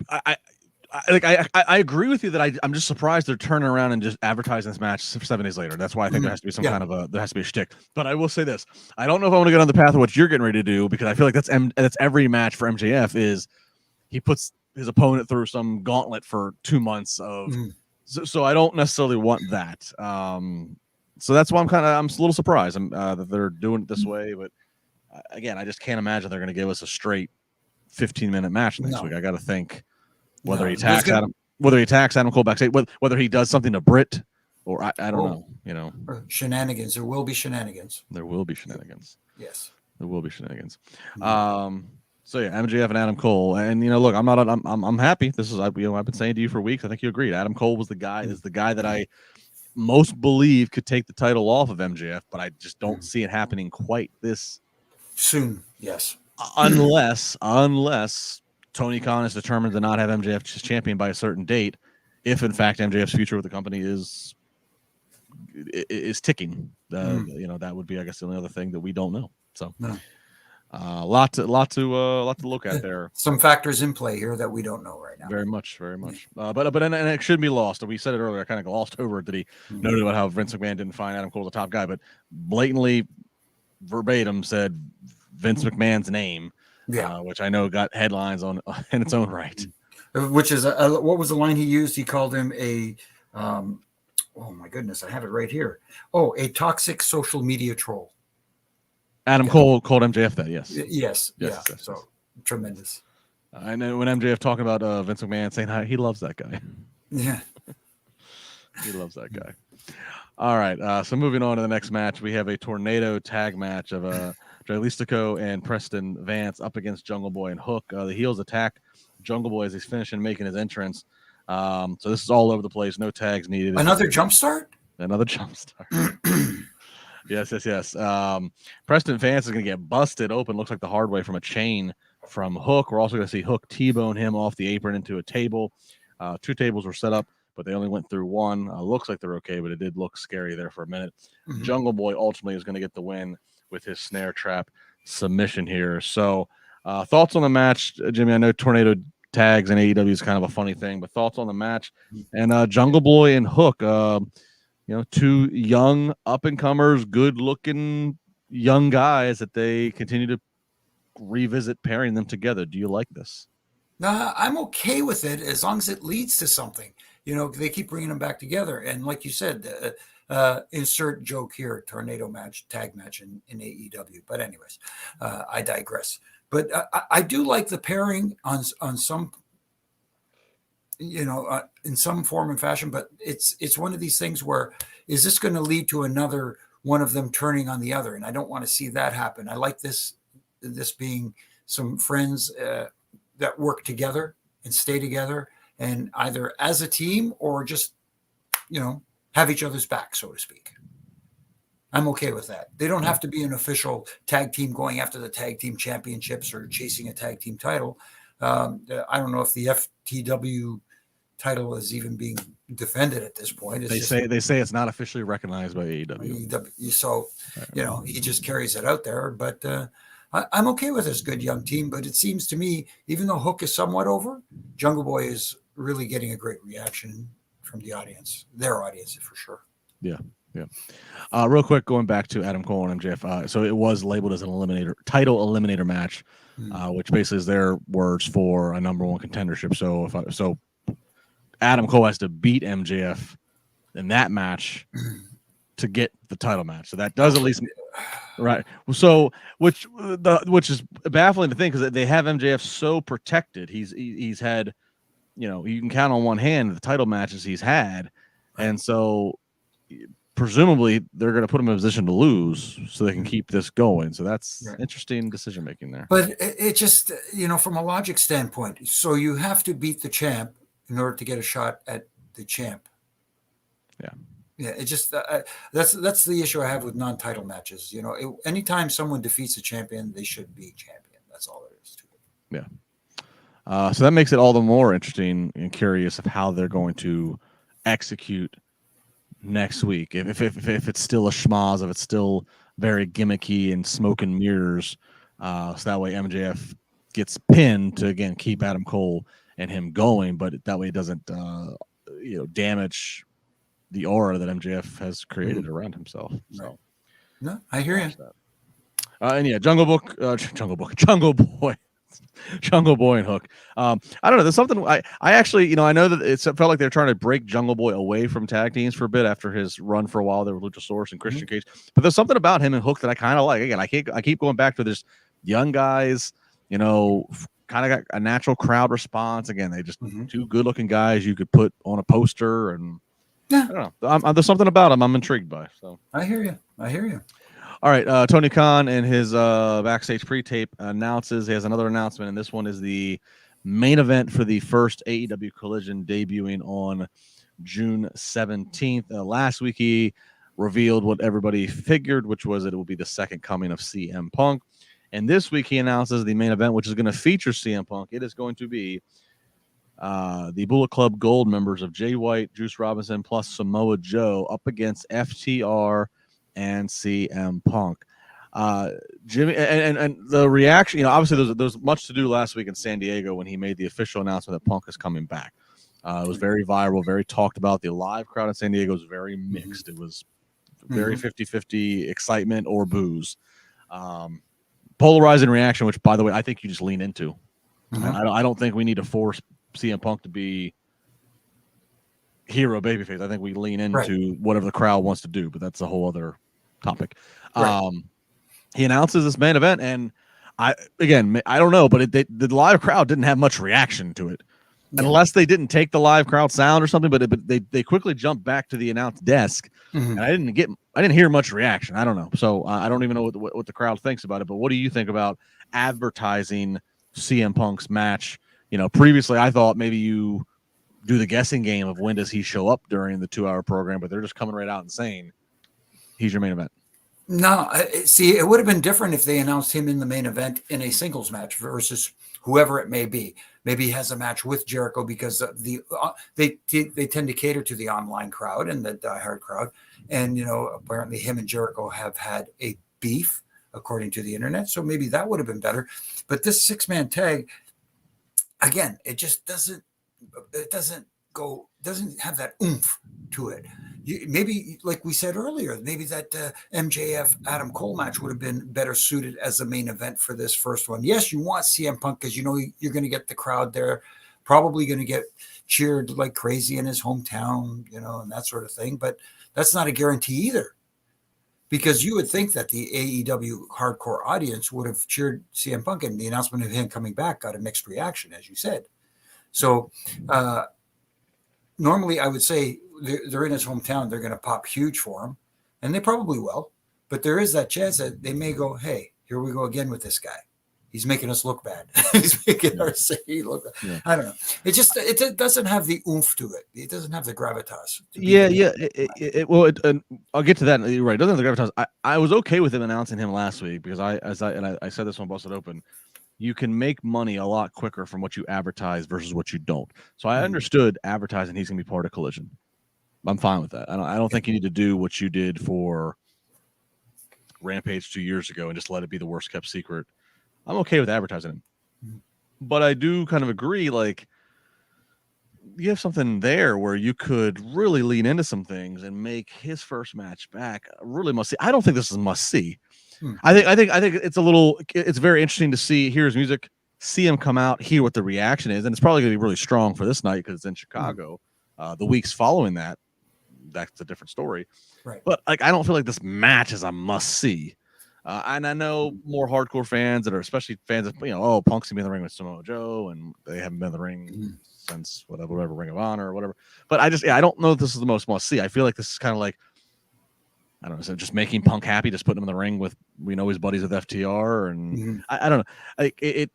I agree with you that I'm just surprised they're turning around and just advertising this match 7 days later. That's why I think there has to be some kind of there has to be a shtick. But I will say this: I don't know if I want to get on the path of what you're getting ready to do, because I feel like that's every match for MJF is he puts his opponent through some gauntlet for 2 months of. So I don't necessarily want that. So that's why I'm a little surprised that they're doing it this way. But again, I just can't imagine they're going to give us a straight 15-minute match next week. I got to think. whether he attacks Adam Cole backstage, whether he does something to Britt, or I don't know. You know,
shenanigans. There will be shenanigans.
There will be shenanigans.
Yes,
there will be shenanigans. So yeah, MJF and Adam Cole, and look, I'm happy. This is I've been saying to you for weeks. I think you agreed. Adam Cole was the guy that I most believe could take the title off of MJF, but I just don't see it happening quite this
soon. Yes,
unless Tony Khan is determined to not have MJF as champion by a certain date, if in fact MJF's future with the company is ticking. That would be, I guess, the only other thing that we don't know. So.
No.
Lot to look at there.
Some factors in play here that we don't know right now.
Very much. But it shouldn't be lost. We said it earlier. I kind of glossed over it that he noted about how Vince McMahon didn't find Adam Cole the top guy, but blatantly, verbatim said Vince McMahon's name, which I know got headlines on in its own right.
Which is what was the line he used? He called him a oh my goodness, I have it right here. Oh, a toxic social media troll.
Adam Cole called MJF that, yes.
Yes. So tremendous.
I know when MJF talking about Vince McMahon saying how he loves that guy.
Yeah.
He loves that guy. All right. So moving on to the next match, we have a tornado tag match of Jay Listico and Preston Vance up against Jungle Boy and Hook. The heels attack Jungle Boy as he's finishing making his entrance. So this is all over the place. No tags needed.
Another jump start?
Another jump start. Yes. Preston Vance is going to get busted open. Looks like the hard way from a chain from Hook. We're also going to see Hook T-bone him off the apron into a table. 2 tables were set up, but they only went through one. Looks like they're okay, but it did look scary there for a minute. Jungle Boy ultimately is going to get the win with his snare trap submission here. So thoughts on the match, Jimmy? I know tornado tags in AEW is kind of a funny thing, but thoughts on the match and Jungle Boy and Hook. 2 young up-and-comers, good-looking young guys that they continue to revisit pairing them together. Do you like this?
No, I'm okay with it as long as it leads to something. They keep bringing them back together. And like you said, insert joke here, tornado match, tag match in AEW. But anyways, I digress. But I do like the pairing on some in some form and fashion, but it's one of these things where is this going to lead to another one of them turning on the other? And I don't want to see that happen. I like this being some friends that work together and stay together and either as a team or just, have each other's back, so to speak. I'm okay with that. They don't have to be an official tag team going after the tag team championships or chasing a tag team title. I don't know if the FTW title is even being defended at this point.
They say it's not officially recognized by AEW.
So, he just carries it out there. But I'm okay with this good young team. But it seems to me, even though Hook is somewhat over, Jungle Boy is really getting a great reaction from the audience, their audience for sure.
Yeah. Real quick, going back to Adam Cole and MJF. So it was labeled as an title eliminator match, which basically is their words for a number 1 contendership. So Adam Cole has to beat MJF in that match to get the title match. So that does at least right. So which is baffling to think because they have MJF so protected. He's had, you can count on one hand the title matches he's had, and so presumably they're going to put him in a position to lose so they can keep this going. So that's interesting decision making there.
But it just, from a logic standpoint, so you have to beat the champ in order to get a shot at the champ. Yeah. It just that's the issue I have with non-title matches. Anytime someone defeats a champion, they should be champion. That's all there is to it.
Yeah. So that makes it all the more interesting and curious of how they're going to execute next week. If it's still a schmoz, if it's still very gimmicky and smoke and mirrors, so that way MJF gets pinned to again keep Adam Cole and him going, but that way it doesn't damage the aura that MJF has created around himself. So
no, I hear you.
And yeah, Jungle Boy, Jungle Boy and Hook. I don't know. There's something I actually, I know that it felt like they're trying to break Jungle Boy away from tag teams for a bit after his run for a while there with Luchasaurus and Christian Cage. But there's something about him and Hook that I kind of like. Again, I keep going back to this young guys, kind of got a natural crowd response. Again, they just two good-looking guys you could put on a poster, and I don't know. There's something about them I'm intrigued by. So
I hear you.
All right, Tony Khan in his backstage pre-tape announces he has another announcement, and this one is the main event for the first AEW Collision debuting on June 17th. Last week he revealed what everybody figured, which was that it will be the second coming of CM Punk. And this week he announces the main event, which is going to feature CM Punk. It is going to be the Bullet Club Gold members of Jay White, Juice Robinson, plus Samoa Joe up against FTR and CM Punk. Jimmy and the reaction, obviously there's much to do last week in San Diego when he made the official announcement that Punk is coming back. It was very viral, very talked about. The live crowd in San Diego was very mixed. It was very 50-50 excitement or booze. Polarizing reaction, which, by the way, I think you just lean into. I don't think we need to force CM Punk to be hero babyface. I think we lean into whatever the crowd wants to do, but that's a whole other topic. He announces this main event, and I don't know, but the live crowd didn't have much reaction to it, unless they didn't take the live crowd sound or something. But they quickly jumped back to the announce desk, and I didn't hear much reaction. I don't know, so I don't even know what the crowd thinks about it. But what do you think about advertising CM Punk's match? Previously I thought maybe you do the guessing game of when does he show up during the 2-hour program, but they're just coming right out and saying he's your main event.
No, see, it would have been different if they announced him in the main event in a singles match versus whoever it may be. Maybe he has a match with Jericho because they tend to cater to the online crowd and the diehard crowd. And, apparently him and Jericho have had a beef, according to the internet. So maybe that would have been better. But this 6-man tag, again, it just doesn't have that oomph to it. Maybe, like we said earlier, maybe that MJF Adam Cole match would have been better suited as the main event for this first one. Yes, you want CM Punk because you're going to get the crowd there, probably going to get cheered like crazy in his hometown, and that sort of thing. But that's not a guarantee either, because you would think that the AEW hardcore audience would have cheered CM Punk, and the announcement of him coming back got a mixed reaction, as you said. So normally I would say they're in his hometown. They're going to pop huge for him, and they probably will. But there is that chance that they may go, hey, here we go again with this guy. He's making us look bad. He's making our city look bad. Yeah. I don't know. It doesn't have the oomph to it. It doesn't have the gravitas.
Well, I'll get to that. You're right. It doesn't have the gravitas. I was okay with him announcing him last week because I said this one Busted Open. You can make money a lot quicker from what you advertise versus what you don't. So I understood advertising he's going to be part of Collision. I'm fine with that. I don't think you need to do what you did for Rampage 2 years ago and just let it be the worst kept secret. I'm okay with advertising him. But I do kind of agree, like, you have something there where you could really lean into some things and make his first match back really must see. I don't think this is must see. I think it's very interesting to hear his music, see him come out, hear what the reaction is, and it's probably going to be really strong for this night because it's in Chicago. The weeks following that, that's a different story.
Right.
But I don't feel like this match is a must see. And I know more hardcore fans that are especially fans of Punk's gonna be in the ring with Samoa Joe, and they haven't been in the ring since whatever Ring of Honor or whatever. But I don't know if this is the most must see. I feel like this is kind of like, I don't know, so just making Punk happy, just putting him in the ring with his buddies with FTR, and I don't know. And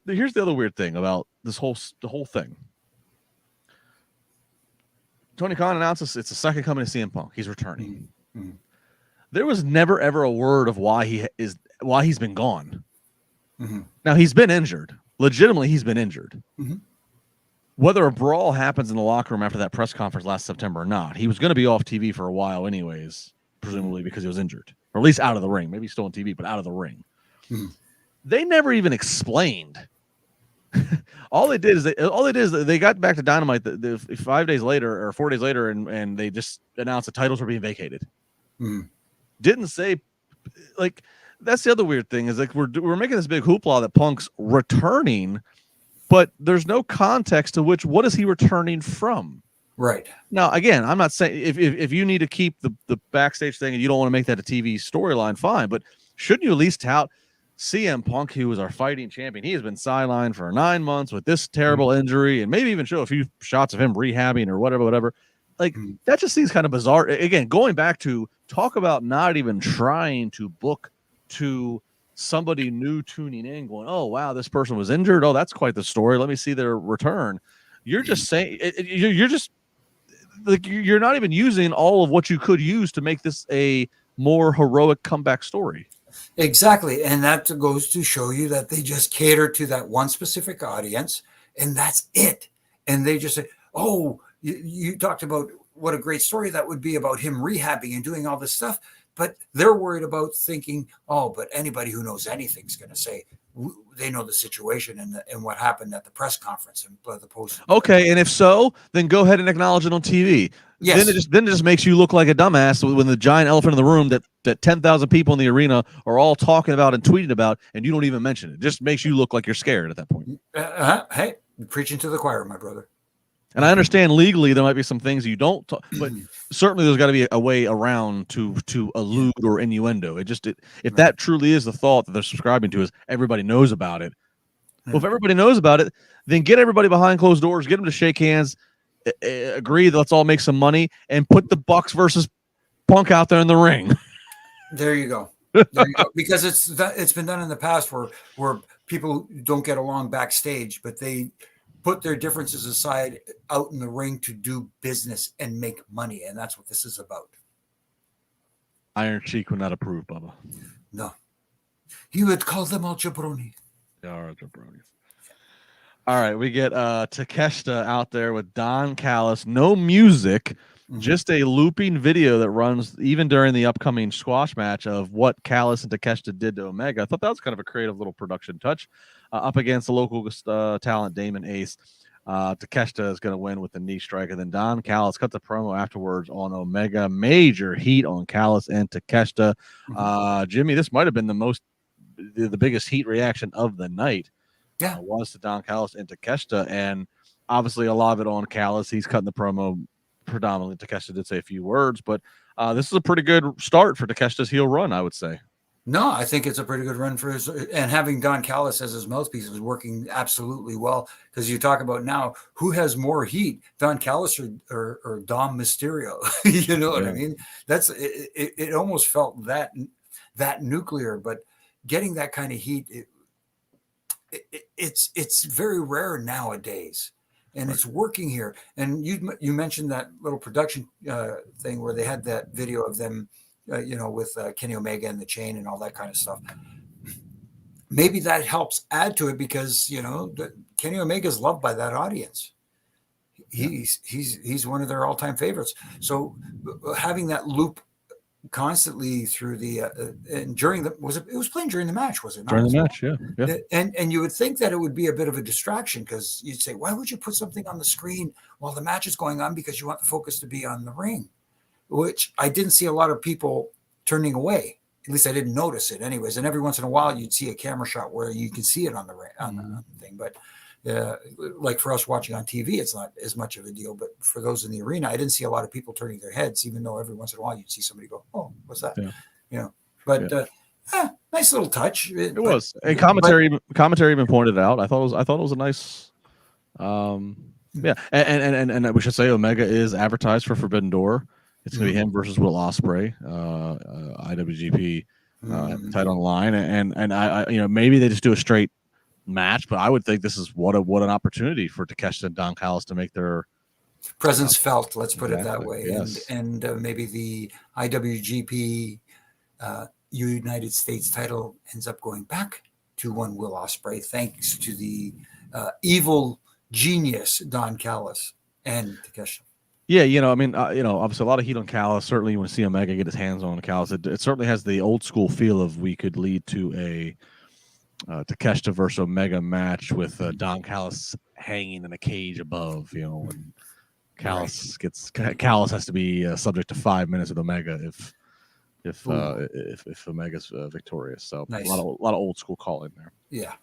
here's the other weird thing about the whole thing. Tony Khan announces it's the second coming to CM Punk. He's returning. There was never ever a word of why he's been gone. Now he's been injured. Legitimately, he's been injured. Whether a brawl happens in the locker room after that press conference last September or not, he was going to be off TV for a while anyways, presumably because he was injured, or at least out of the ring. Maybe still on TV, but out of the ring. They never even explained. All they did is they got back to Dynamite 5 days later or 4 days later, and they just announced the titles were being vacated. Didn't say, like, that's the other weird thing is like we're making this big hoopla that Punk's returning, but there's no context to what is he returning from.
Right.
Now, again, I'm not saying if you need to keep the backstage thing and you don't want to make that a TV storyline, fine, but shouldn't you at least tout CM Punk, who was our fighting champion, he has been sidelined for 9 months with this terrible injury, and maybe even show a few shots of him rehabbing or whatever. Like, that just seems kind of bizarre. Again, going back to talk about not even trying to book to somebody new tuning in, going, oh, wow, this person was injured. Oh, that's quite the story. Let me see their return. You're just saying, you're just like, you're not even using all of what you could use to make this a more heroic comeback story.
Exactly. And that goes to show you that they just cater to that one specific audience, and that's it. And they just say, oh, you talked about what a great story that would be about him rehabbing and doing all this stuff. But they're worried about thinking, oh, but anybody who knows anything is going to say they know the situation and what happened at the press conference and the post.
Okay, and if so, then go ahead and acknowledge it on TV.
Yes.
Then it just makes you look like a dumbass when the giant elephant in the room that 10,000 people in the arena are all talking about and tweeting about, and you don't even mention it. It just makes you look like you're scared at that point.
Hey, you're preaching to the choir, my brother.
And I understand legally there might be some things you don't talk, but certainly there's got to be a way around to allude or innuendo. If that truly is the thought that they're subscribing to, is everybody knows about it. Well, if everybody knows about it, then get everybody behind closed doors, get them to shake hands, agree that let's all make some money, and put the Bucks versus Punk out there in the ring.
There you go. There you go. Because it's been done in the past where people don't get along backstage, but they put their differences aside out in the ring to do business and make money. And that's what this is about.
Iron Sheik would not approve, Bubba.
No. He would call them all jabroni.
They are jabronis. All right, we get Takeshita out there with Don Callis. No music, just a looping video that runs even during the upcoming squash match of what Callis and Takeshita did to Omega. I thought that was kind of a creative little production touch. Up against the local talent Damon Ace. Takeshita is going to win with the knee strike, and then Don Callis cut the promo afterwards on Omega. Major heat on Callis and Takeshita. Jimmy, this might have been the biggest heat reaction of the night.
Yeah,
was to Don Callis and Takeshita, and obviously a lot of it on Callis. He's cutting the promo predominantly. Takeshita did say a few words, but this is a pretty good start for Takeshita's heel run, I would say.
No, I think it's a pretty good run for his, and having Don Callis as his mouthpiece is working absolutely well, because you talk about now who has more heat, Don Callis or Dom Mysterio. You know what I mean? That's it almost felt that nuclear, but getting that kind of heat, it's very rare nowadays, and it's working here. And you mentioned that little production thing where they had that video of them, with Kenny Omega and the chain and all that kind of stuff. Maybe that helps add to it, because Kenny Omega is loved by that audience. He's one of their all-time favorites. So having that loop constantly through the and during the it was playing during the match, was it not?
During the match, yeah.
And you would think that it would be a bit of a distraction, because you'd say, why would you put something on the screen while the match is going on? Because you want the focus to be on the ring, which I didn't see a lot of people turning away. At least I didn't notice it anyways. And every once in a while you'd see a camera shot where you can see it on the thing. But like for us watching on TV, it's not as much of a deal. But for those in the arena, I didn't see a lot of people turning their heads, even though every once in a while you'd see somebody go, oh, what's that? But nice little touch.
It was. And commentary even pointed it out. I thought it was a nice and we should say Omega is advertised for Forbidden Door. It's going to be him versus Will Ospreay, IWGP title on the line, and I maybe they just do a straight match, but I would think this is what an opportunity for Takeshita and Don Callis to make their
presence felt. Let's put it that way,
yes.
and maybe the IWGP United States title ends up going back to one Will Ospreay, thanks to the evil genius Don Callis and Takeshita.
Yeah, obviously a lot of heat on Callis. Certainly, you want to see Omega get his hands on Callis. It certainly has the old school feel of we could lead to a Takeshita versus Omega match with Don Callis hanging in a cage above. And Callis has to be subject to 5 minutes with Omega if Omega's victorious. So nice. a lot of old school calling there.
Yeah.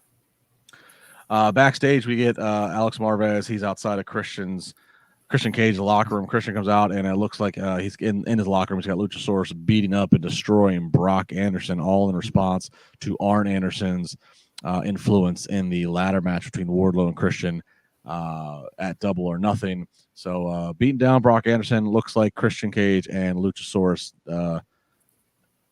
Backstage, we get Alex Marvez. He's outside of Christian's Christian Cage, the locker room. Christian comes out, and it looks like he's in his locker room. He's got Luchasaurus beating up and destroying Brock Anderson, all in response to Arn Anderson's influence in the ladder match between Wardlow and Christian at Double or Nothing. So beating down Brock Anderson, looks like Christian Cage and Luchasaurus.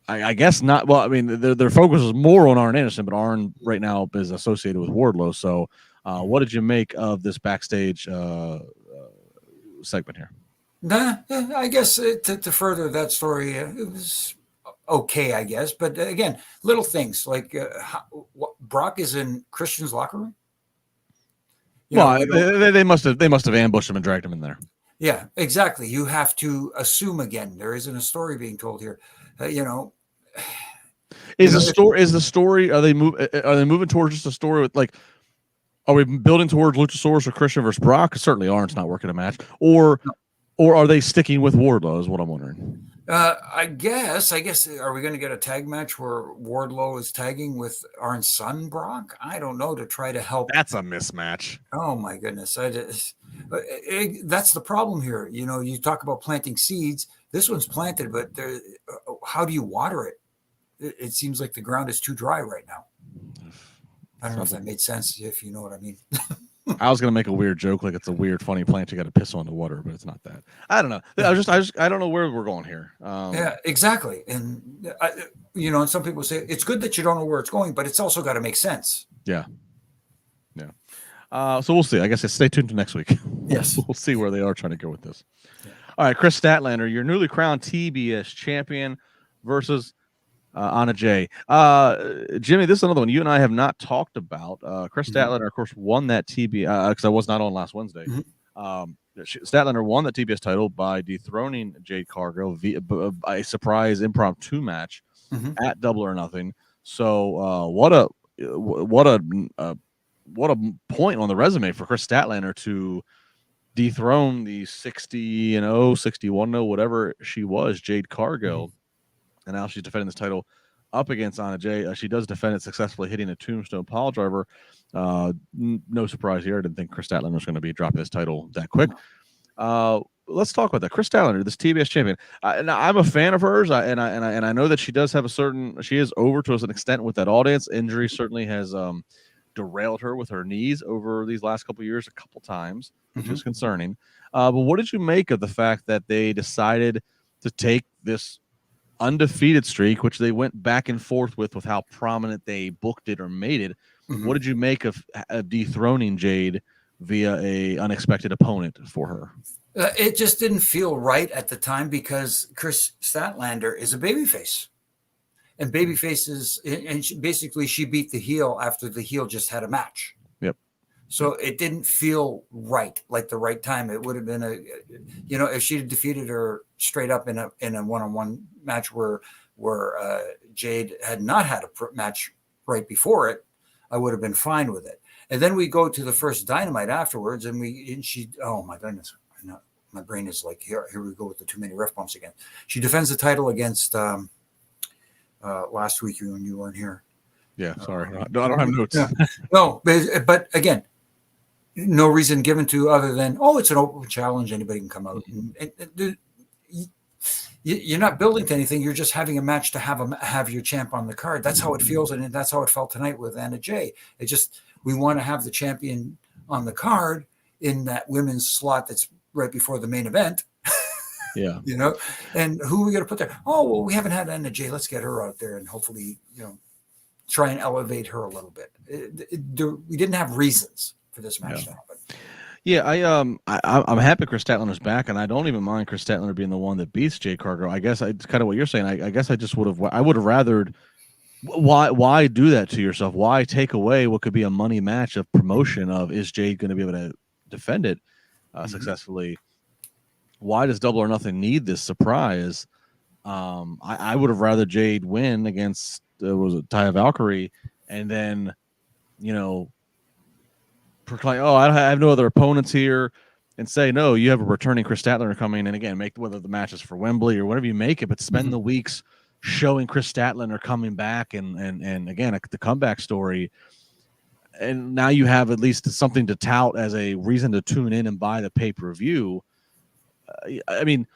I guess not. Well, I mean, their focus is more on Arn Anderson, but Arn right now is associated with Wardlow. So what did you make of this backstage segment here?
I guess to further that story, it was okay, I guess. But again, little things like Brock is in Christian's locker room.
They must have ambushed him and dragged him in there.
Yeah, exactly. You have to assume again. There isn't a story being told here.
Is the story? Are they moving towards just a story with like? Are we building towards Luchasaurus or Christian versus Brock? Certainly, Arn's not working a match, or are they sticking with Wardlow? Is what I'm wondering.
I guess. Are we going to get a tag match where Wardlow is tagging with Arn's son Brock? I don't know, to try to help.
That's a mismatch.
Oh my goodness! That's the problem here. You talk about planting seeds. This one's planted, but how do you water it? It seems like the ground is too dry right now. I don't know if that made sense, if you know what I mean.
I was gonna make a weird joke, like it's a weird, funny plant you got to piss on the water, but it's not that. I don't know. I don't know where we're going here.
Yeah, exactly. And and some people say it's good that you don't know where it's going, but it's also got to make sense.
Yeah. So we'll see. I guess stay tuned to next week.
Yes,
we'll see where they are trying to go with this. Yeah. All right, Chris Statlander, your newly crowned TBS champion versus Anna Jay. Jimmy, this is another one you and I have not talked about. Chris Statlander, of course, won that TBS because I was not on last Wednesday. Statlander won the TBS title by dethroning Jade Cargill via a surprise impromptu match at Double or Nothing. So what a point on the resume for Chris Statlander to dethrone the 60-0, 61-0, whatever she was, Jade Cargill. And now she's defending this title up against Anna Jay. She does defend it successfully, hitting a tombstone pile driver. No surprise here. I didn't think Chris Statlander was going to be dropping this title that quick. Let's talk about that. Chris Statlander, this TBS champion. I'm a fan of hers, and I know that she does have she is over to an extent with that audience. Injury certainly has derailed her with her knees over these last couple of years a couple times, which is concerning. But what did you make of the fact that they decided to take this undefeated streak, which they went back and forth with how prominent they booked it or made it? What did you make of dethroning Jade via a unexpected opponent for her?
It just didn't feel right at the time because Chris Statlander is a babyface. And babyfaces, and she beat the heel after the heel just had a match.
Yep.
So it didn't feel right, like the right time. It would have been if she had defeated her straight up in a one-on-one match where Jade had not had a match right before it, I would have been fine with it. And then we go to the first Dynamite afterwards, and she, oh my goodness, my brain is like, here we go with the too many ref bumps again. She defends the title against last week when you weren't here.
Yeah, sorry. I don't have notes.
No, but again, no reason given to other than, it's an open challenge. Anybody can come out. And you're not building to anything. You're just having a match to have your champ on the card. That's how it feels, and that's how it felt tonight with Anna Jay. We want to have the champion on the card in that women's slot that's right before the main event.
Yeah.
And who are we going to put there? Oh, well, we haven't had Anna Jay. Let's get her out there and hopefully, try and elevate her a little bit. We didn't have reasons for this match to happen.
Yeah, I'm happy Chris Statlander's back, and I don't even mind Chris Statlander being the one that beats Jade Cargill. I guess it's kind of what you're saying. I guess I just would have rathered. Why do that to yourself? Why take away what could be a money match of promotion of is Jade going to be able to defend it successfully? Why does Double or Nothing need this surprise? I would have rather Jade win against Taya Valkyrie, and then proclaim, I have no other opponents here, and say, no, you have a returning Chris Statlander coming, and again, make whether the match is for Wembley or whatever you make it, but spend the weeks showing Chris Statlander coming back, and again, the comeback story. and now you have at least something to tout as a reason to tune in and buy the pay-per-view. I mean,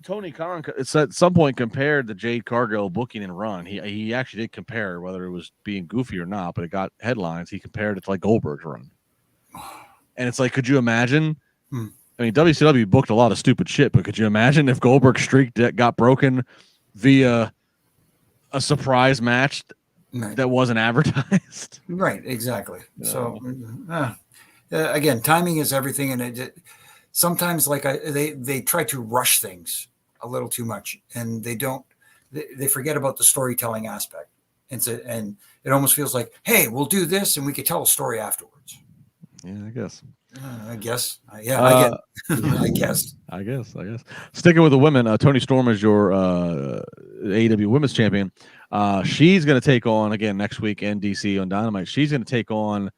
Tony Khan at some point compared the Jade Cargill booking and run. He actually did compare, whether it was being goofy or not, but it got headlines. He compared it to like Goldberg's run. And it's like, could you imagine? I mean, WCW booked a lot of stupid shit, but could you imagine if Goldberg's streak got broken via a surprise match that wasn't advertised?
Right, exactly. No. So again, timing is everything, and sometimes they try to rush things a little too much, and they forget about the storytelling aspect, and it almost feels like, hey, we'll do this and we could tell a story afterwards.
Yeah, I guess.
I guess. Sticking
with the women, Toni Storm is your AEW Women's Champion. She's going to take on, again, next week in DC on Dynamite. She's going to take on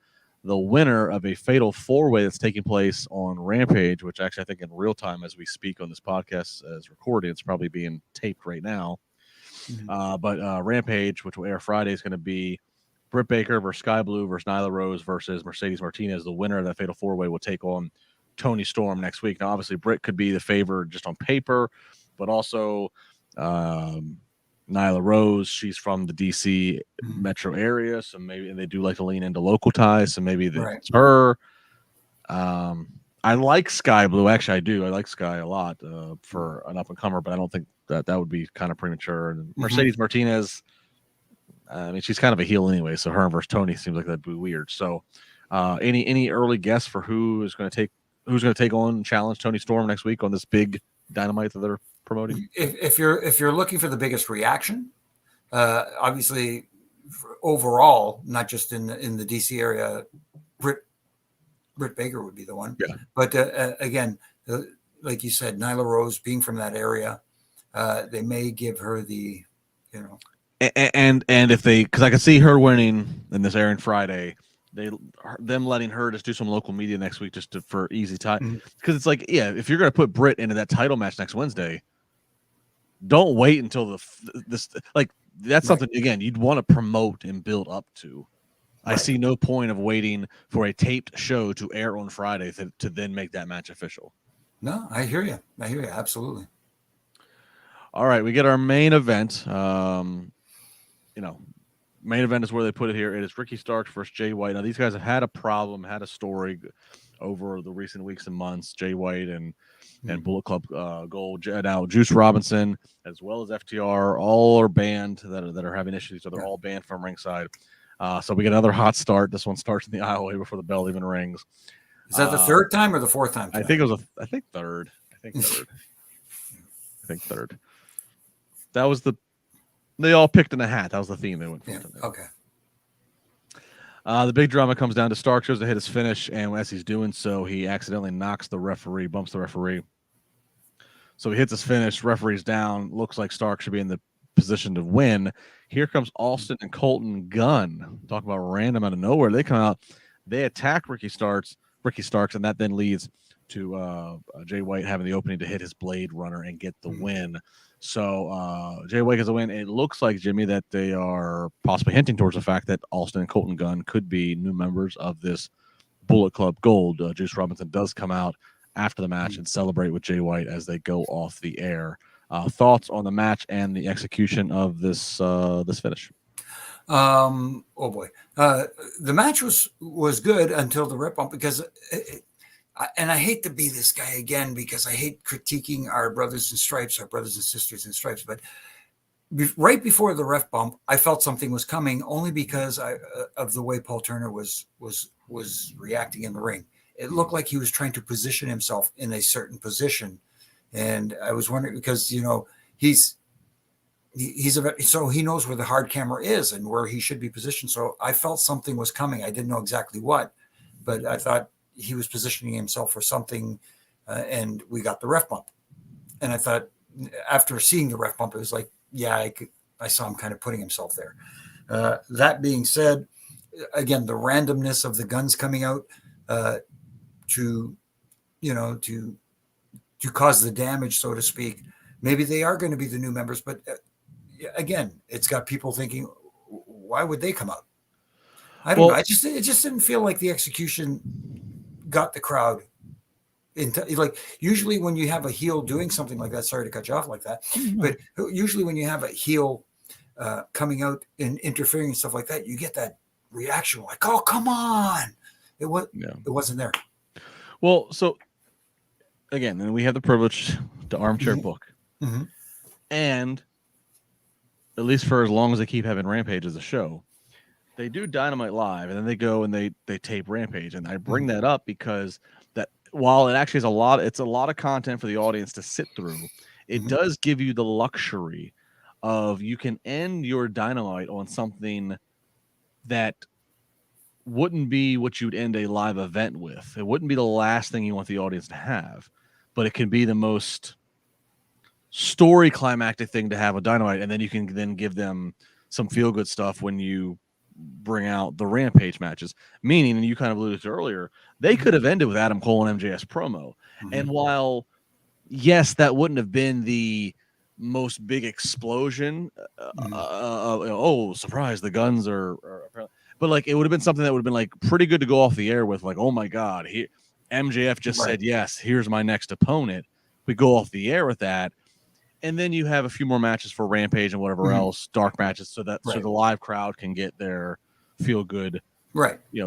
the winner of a fatal four-way that's taking place on Rampage, which actually I think in real time as we speak on this podcast as recorded, it's probably being taped right now. But Rampage, which will air Friday, is going to be Britt Baker versus Sky Blue versus Nyla Rose versus Mercedes Martinez. The winner of that fatal four-way will take on Toni Storm next week. Now, obviously, Britt could be the favorite just on paper, but also Nyla Rose, she's from the DC metro area, so maybe they do like to lean into local ties, so maybe it's her. I like Sky Blue. Actually, I do. I like Sky a lot for an up-and-comer, but I don't think that would be kind of premature. And Mercedes Martinez, I mean, she's kind of a heel anyway, so her versus Tony seems like that'd be weird. So any early guess for who's going to take on and challenge Toni Storm next week on this big Dynamite that they're promoting?
If you're looking for the biggest reaction, obviously overall, not just in the DC area, Britt Baker would be the one.
Yeah.
But again, like you said, Nyla Rose being from that area, they may give her the,
And if because I could see her winning in this airing Friday, them letting her just do some local media next week just for easy time, because it's like, yeah, if you're going to put Britt into that title match next Wednesday, don't wait until that's something again you'd want to promote and build up to. I see no point of waiting for a taped show to air on Friday to then make that match official.
No, I hear you. Absolutely.
All right, we get our main event. Main event is where they put it here. It is Ricky Starks versus Jay White. Now, these guys have had a story over the recent weeks and months. Jay White and Bullet Club Gold. Now, Juice Robinson, as well as FTR, all are banned that are having issues. So they're all banned from ringside. So we get another hot start. This one starts in the aisleway before the bell even rings.
Is that the third time or the fourth time tonight?
I think it was third. I think third. That was they all picked in a hat. That was the theme they went for.
Okay.
The big drama comes down to Starks goes to hit his finish, and as he's doing so, he accidentally bumps the referee. So he hits his finish, referee's down, looks like Starks should be in the position to win. Here comes Austin and Colton Gunn. Talk about random out of nowhere. They come out, they attack Ricky Starks, and that then leads to Jay White having the opening to hit his Blade Runner and get the win. So Jay White has a win. It looks like, Jimmy, that they are possibly hinting towards the fact that Austin and Colton Gunn could be new members of this Bullet Club Gold. Juice Robinson does come out after the match and celebrate with Jay White as they go off the air. Thoughts on the match and the execution of this finish?
Oh boy, the match was good until the rip bump, because and I hate to be this guy again, because I hate critiquing our brothers in stripes, our brothers and sisters in stripes, but right before the ref bump, I felt something was coming, only because of the way Paul Turner was reacting in the ring. It looked like he was trying to position himself in a certain position. And I was wondering, because, so he knows where the hard camera is and where he should be positioned. So I felt something was coming. I didn't know exactly what, but I thought he was positioning himself for something. And we got the ref bump. And I thought, after seeing the ref bump, it was like, yeah, I saw him kind of putting himself there. That being said, again, the randomness of the guns coming out to cause the damage, so to speak. Maybe they are going to be the new members, but again, it's got people thinking, why would they come out? I don't know. It just didn't feel like the execution got the crowd into, like, usually when you have a heel doing something like that, sorry to cut you off like that, but usually when you have a heel coming out and interfering and stuff like that, you get that reaction like, oh, come on. It wasn't there.
Well, so again, then we have the privilege to armchair book.
Mm-hmm.
And at least for as long as they keep having Rampage as a show, they do Dynamite Live, and then they go and they tape Rampage. And I bring that up because that while it actually is it's a lot of content for the audience to sit through, it does give you the luxury of you can end your Dynamite on something that wouldn't be what you'd end a live event with. It wouldn't be the last thing you want the audience to have, but it can be the most story climactic thing to have a Dynamite, and then you can then give them some feel good stuff when you bring out the Rampage matches. Meaning, and you kind of alluded to earlier, they could have ended with Adam Cole and MJF's promo. And while yes, that wouldn't have been the most big explosion, oh surprise, the guns are but like it would have been something that would have been like pretty good to go off the air with, like, oh my god, MJF just said yes, here's my next opponent. We go off the air with that. And then you have a few more matches for Rampage and whatever else, dark matches, so that so the live crowd can get their feel good,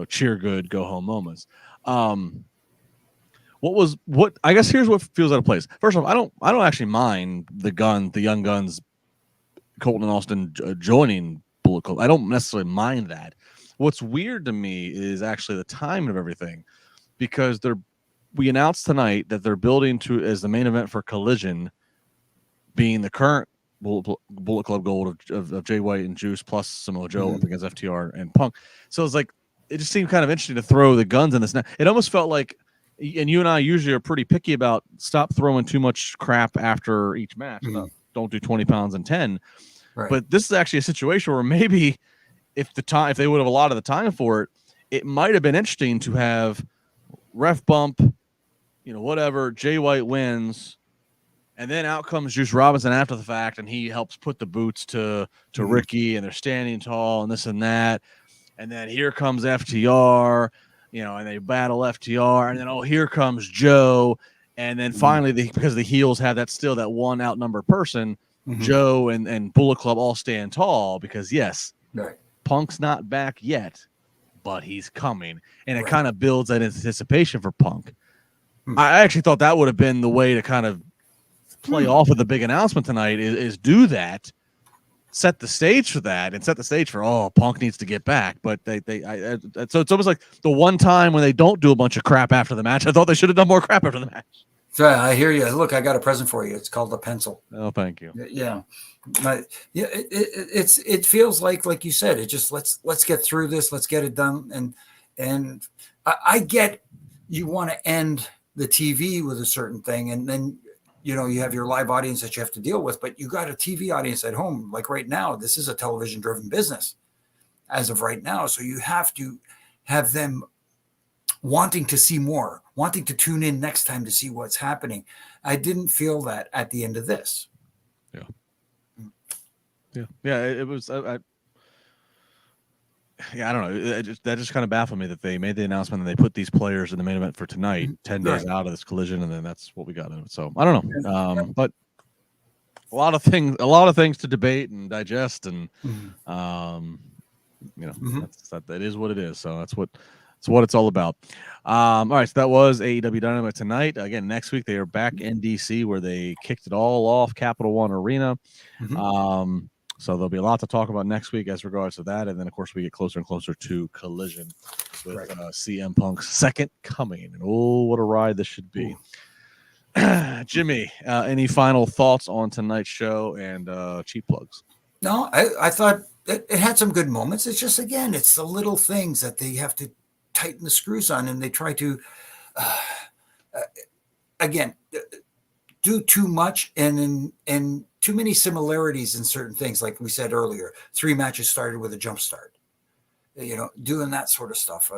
cheer good, go home moments. What I guess here's what feels out of place. First off, I don't actually mind the Young Guns, Colton and Austin joining Bullet Club. I don't necessarily mind that. What's weird to me is actually the timing of everything, because we announced tonight that they're building to as the main event for Collision, being the current Bullet Club Gold of Jay White and Juice plus Samoa Joe up against FTR and Punk. So it's like, it just seemed kind of interesting to throw the guns in this. It almost felt like, and you and I usually are pretty picky about stop throwing too much crap after each match. Don't do 20 pounds and 10. Right. But this is actually a situation where maybe if they would have allotted the time for it, it might have been interesting to have ref bump, whatever, Jay White wins, and then out comes Juice Robinson after the fact, and he helps put the boots to Ricky, and they're standing tall and this and that. And then here comes FTR, and they battle FTR, and then, here comes Joe. And then finally, because the heels have that one outnumbered person, Joe and Bullet Club all stand tall because, yes, Punk's not back yet, but he's coming. And it kind of builds that anticipation for Punk. I actually thought that would have been the way to kind of play off of the big announcement tonight is do that, set the stage for that, and set the stage for, Punk needs to get back. But so it's almost like the one time when they don't do a bunch of crap after the match. I thought they should have done more crap after the match.
So I hear you. Look, I got a present for you. It's called a pencil.
Oh, thank you.
Yeah. It feels like you said, it just let's get through this. Let's get it done. And I get you want to end the TV with a certain thing, and then you have your live audience that you have to deal with, but you got a TV audience at home. Like right now, this is a television driven business as of right now. So you have to have them wanting to see more, wanting to tune in next time to see what's happening. I didn't feel that at the end of this.
Yeah. It was, I don't know. That just kind of baffled me that they made the announcement and they put these players in the main event for tonight, 10 days out of this Collision, and then that's what we got in it. So I don't know. But a lot of things to debate and digest, and that is what it is. So that's what it's all about. All right, so that was AEW Dynamite tonight. Again, next week they are back in DC where they kicked it all off, Capital One Arena. So there'll be a lot to talk about next week as regards to that. And then, of course, we get closer and closer to Collision with CM Punk's second coming. And what a ride this should be. Jimmy, any final thoughts on tonight's show and cheap plugs?
No, I thought it had some good moments. It's just, again, it's the little things that they have to tighten the screws on, and they try to, again, do too much and too many similarities in certain things. Like we said earlier, 3 matches started with a jump start, doing that sort of stuff,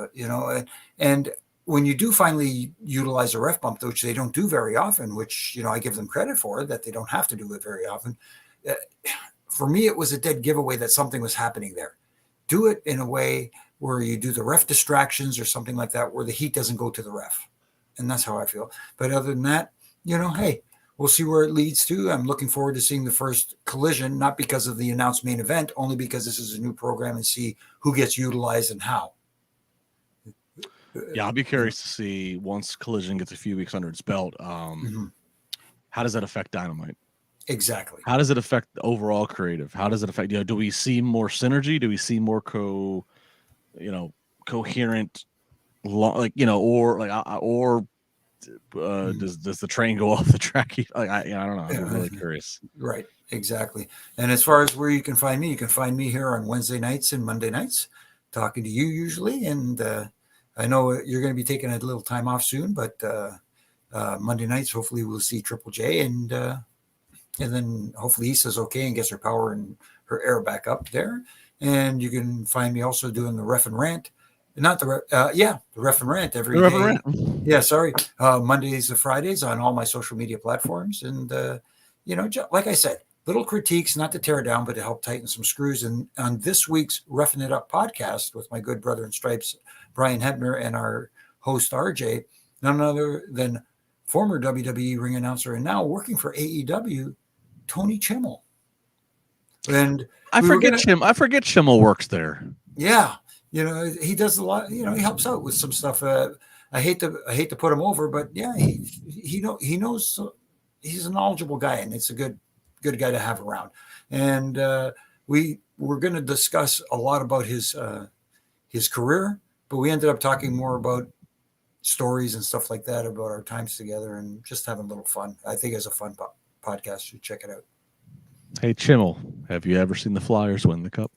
and when you do finally utilize a ref bump, which they don't do very often, which, I give them credit for, that they don't have to do it very often. For me, it was a dead giveaway that something was happening there. Do it in a way where you do the ref distractions or something like that, where the heat doesn't go to the ref. And that's how I feel. But other than that, hey, we'll see where it leads to. I'm looking forward to seeing the first collision, not because of the announced main event, only because this is a new program, and see who gets utilized and how.
Yeah, I'll be curious to see once Collision gets a few weeks under its belt. How does that affect Dynamite?
Exactly.
How does it affect the overall creative? How does it affect? Do we see more synergy? Do we see more coherent, does the train go off the track? I don't know. I'm really curious.
Right. Exactly. And as far as where you can find me here on Wednesday nights and Monday nights, talking to you usually. And I know you're going to be taking a little time off soon, but Monday nights, hopefully we'll see Triple J, and then hopefully Issa's okay and gets her power and her air back up there. And you can find me also doing the Ref and Rant. Not the Ref and Rant every day. Rant. Yeah, sorry. Mondays to Fridays on all my social media platforms. And, like I said, little critiques, not to tear down, but to help tighten some screws. And on this week's Roughing It Up podcast with my good brother in stripes, Brian Hebner, and our host, RJ, none other than former WWE ring announcer and now working for AEW, Tony Chimmel. And
I forget Chimmel works there.
Yeah. He does a lot. He helps out with some stuff. I hate to put him over, but yeah, he knows. He's a knowledgeable guy, and it's a good guy to have around. And we're going to discuss a lot about his career, but we ended up talking more about stories and stuff like that, about our times together, and just having a little fun. I think it's a fun podcast. You check it out.
Hey, Chimmel, have you ever seen the Flyers win the cup?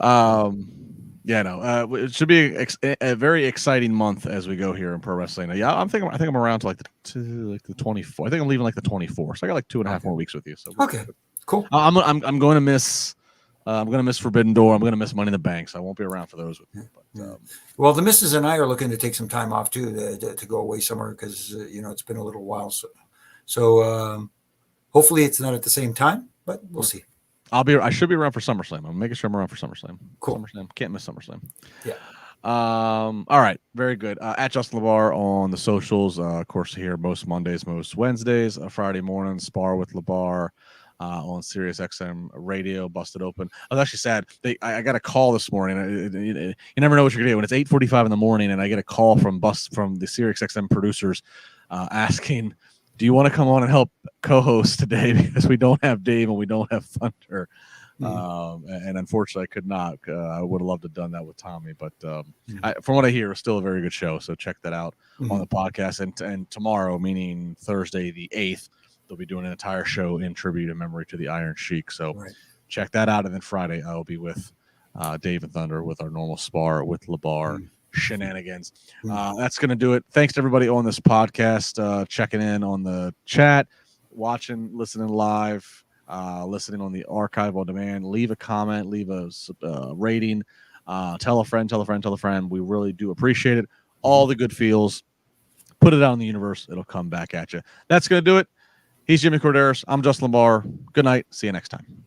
It should be a very exciting month as we go here in pro wrestling. Yeah, I think I'm around to the 24th. I think I'm leaving the 24th. So I got 2.5 more weeks with you. So
okay, cool.
I'm going to miss. I'm going to miss Forbidden Door. I'm going to miss Money in the Bank. So I won't be around for those with you. But,
well, the missus and I are looking to take some time off too to go away somewhere, because it's been a little while. So hopefully it's not at the same time, but we'll see.
I should be around for SummerSlam. I'm making sure I'm around for SummerSlam.
Cool.
SummerSlam. Can't miss SummerSlam.
Yeah.
All right. Very good. At Justin LaBar on the socials. Of course, here most Mondays, most Wednesdays, Friday morning, Spar with LaBar on Sirius XM Radio, Busted Open. I was actually sad. I got a call this morning. You never know what you're going to get when it's 8:45 in the morning, and I get a call from the Sirius XM producers asking, do you want to come on and help co-host today, because we don't have Dave and we don't have Thunder? And unfortunately, I could not. I would have loved to have done that with Tommy, but from what I hear, it's still a very good show. So check that out on the podcast. And tomorrow, meaning Thursday the 8th, they'll be doing an entire show in tribute and memory to the Iron Sheik. So check that out. And then Friday, I'll be with Dave and Thunder with our normal Spar with LaBar shenanigans. That's going to do it. Thanks to everybody on this podcast, checking in on the chat, watching, listening live, listening on the archive on demand. Leave a comment, leave a rating, tell a friend. We really do appreciate it. All the good feels, put it out in the universe. It'll come back at you. That's going to do it. He's Jimmy Korderas. I'm Justin LaBar. Good night. See you next time.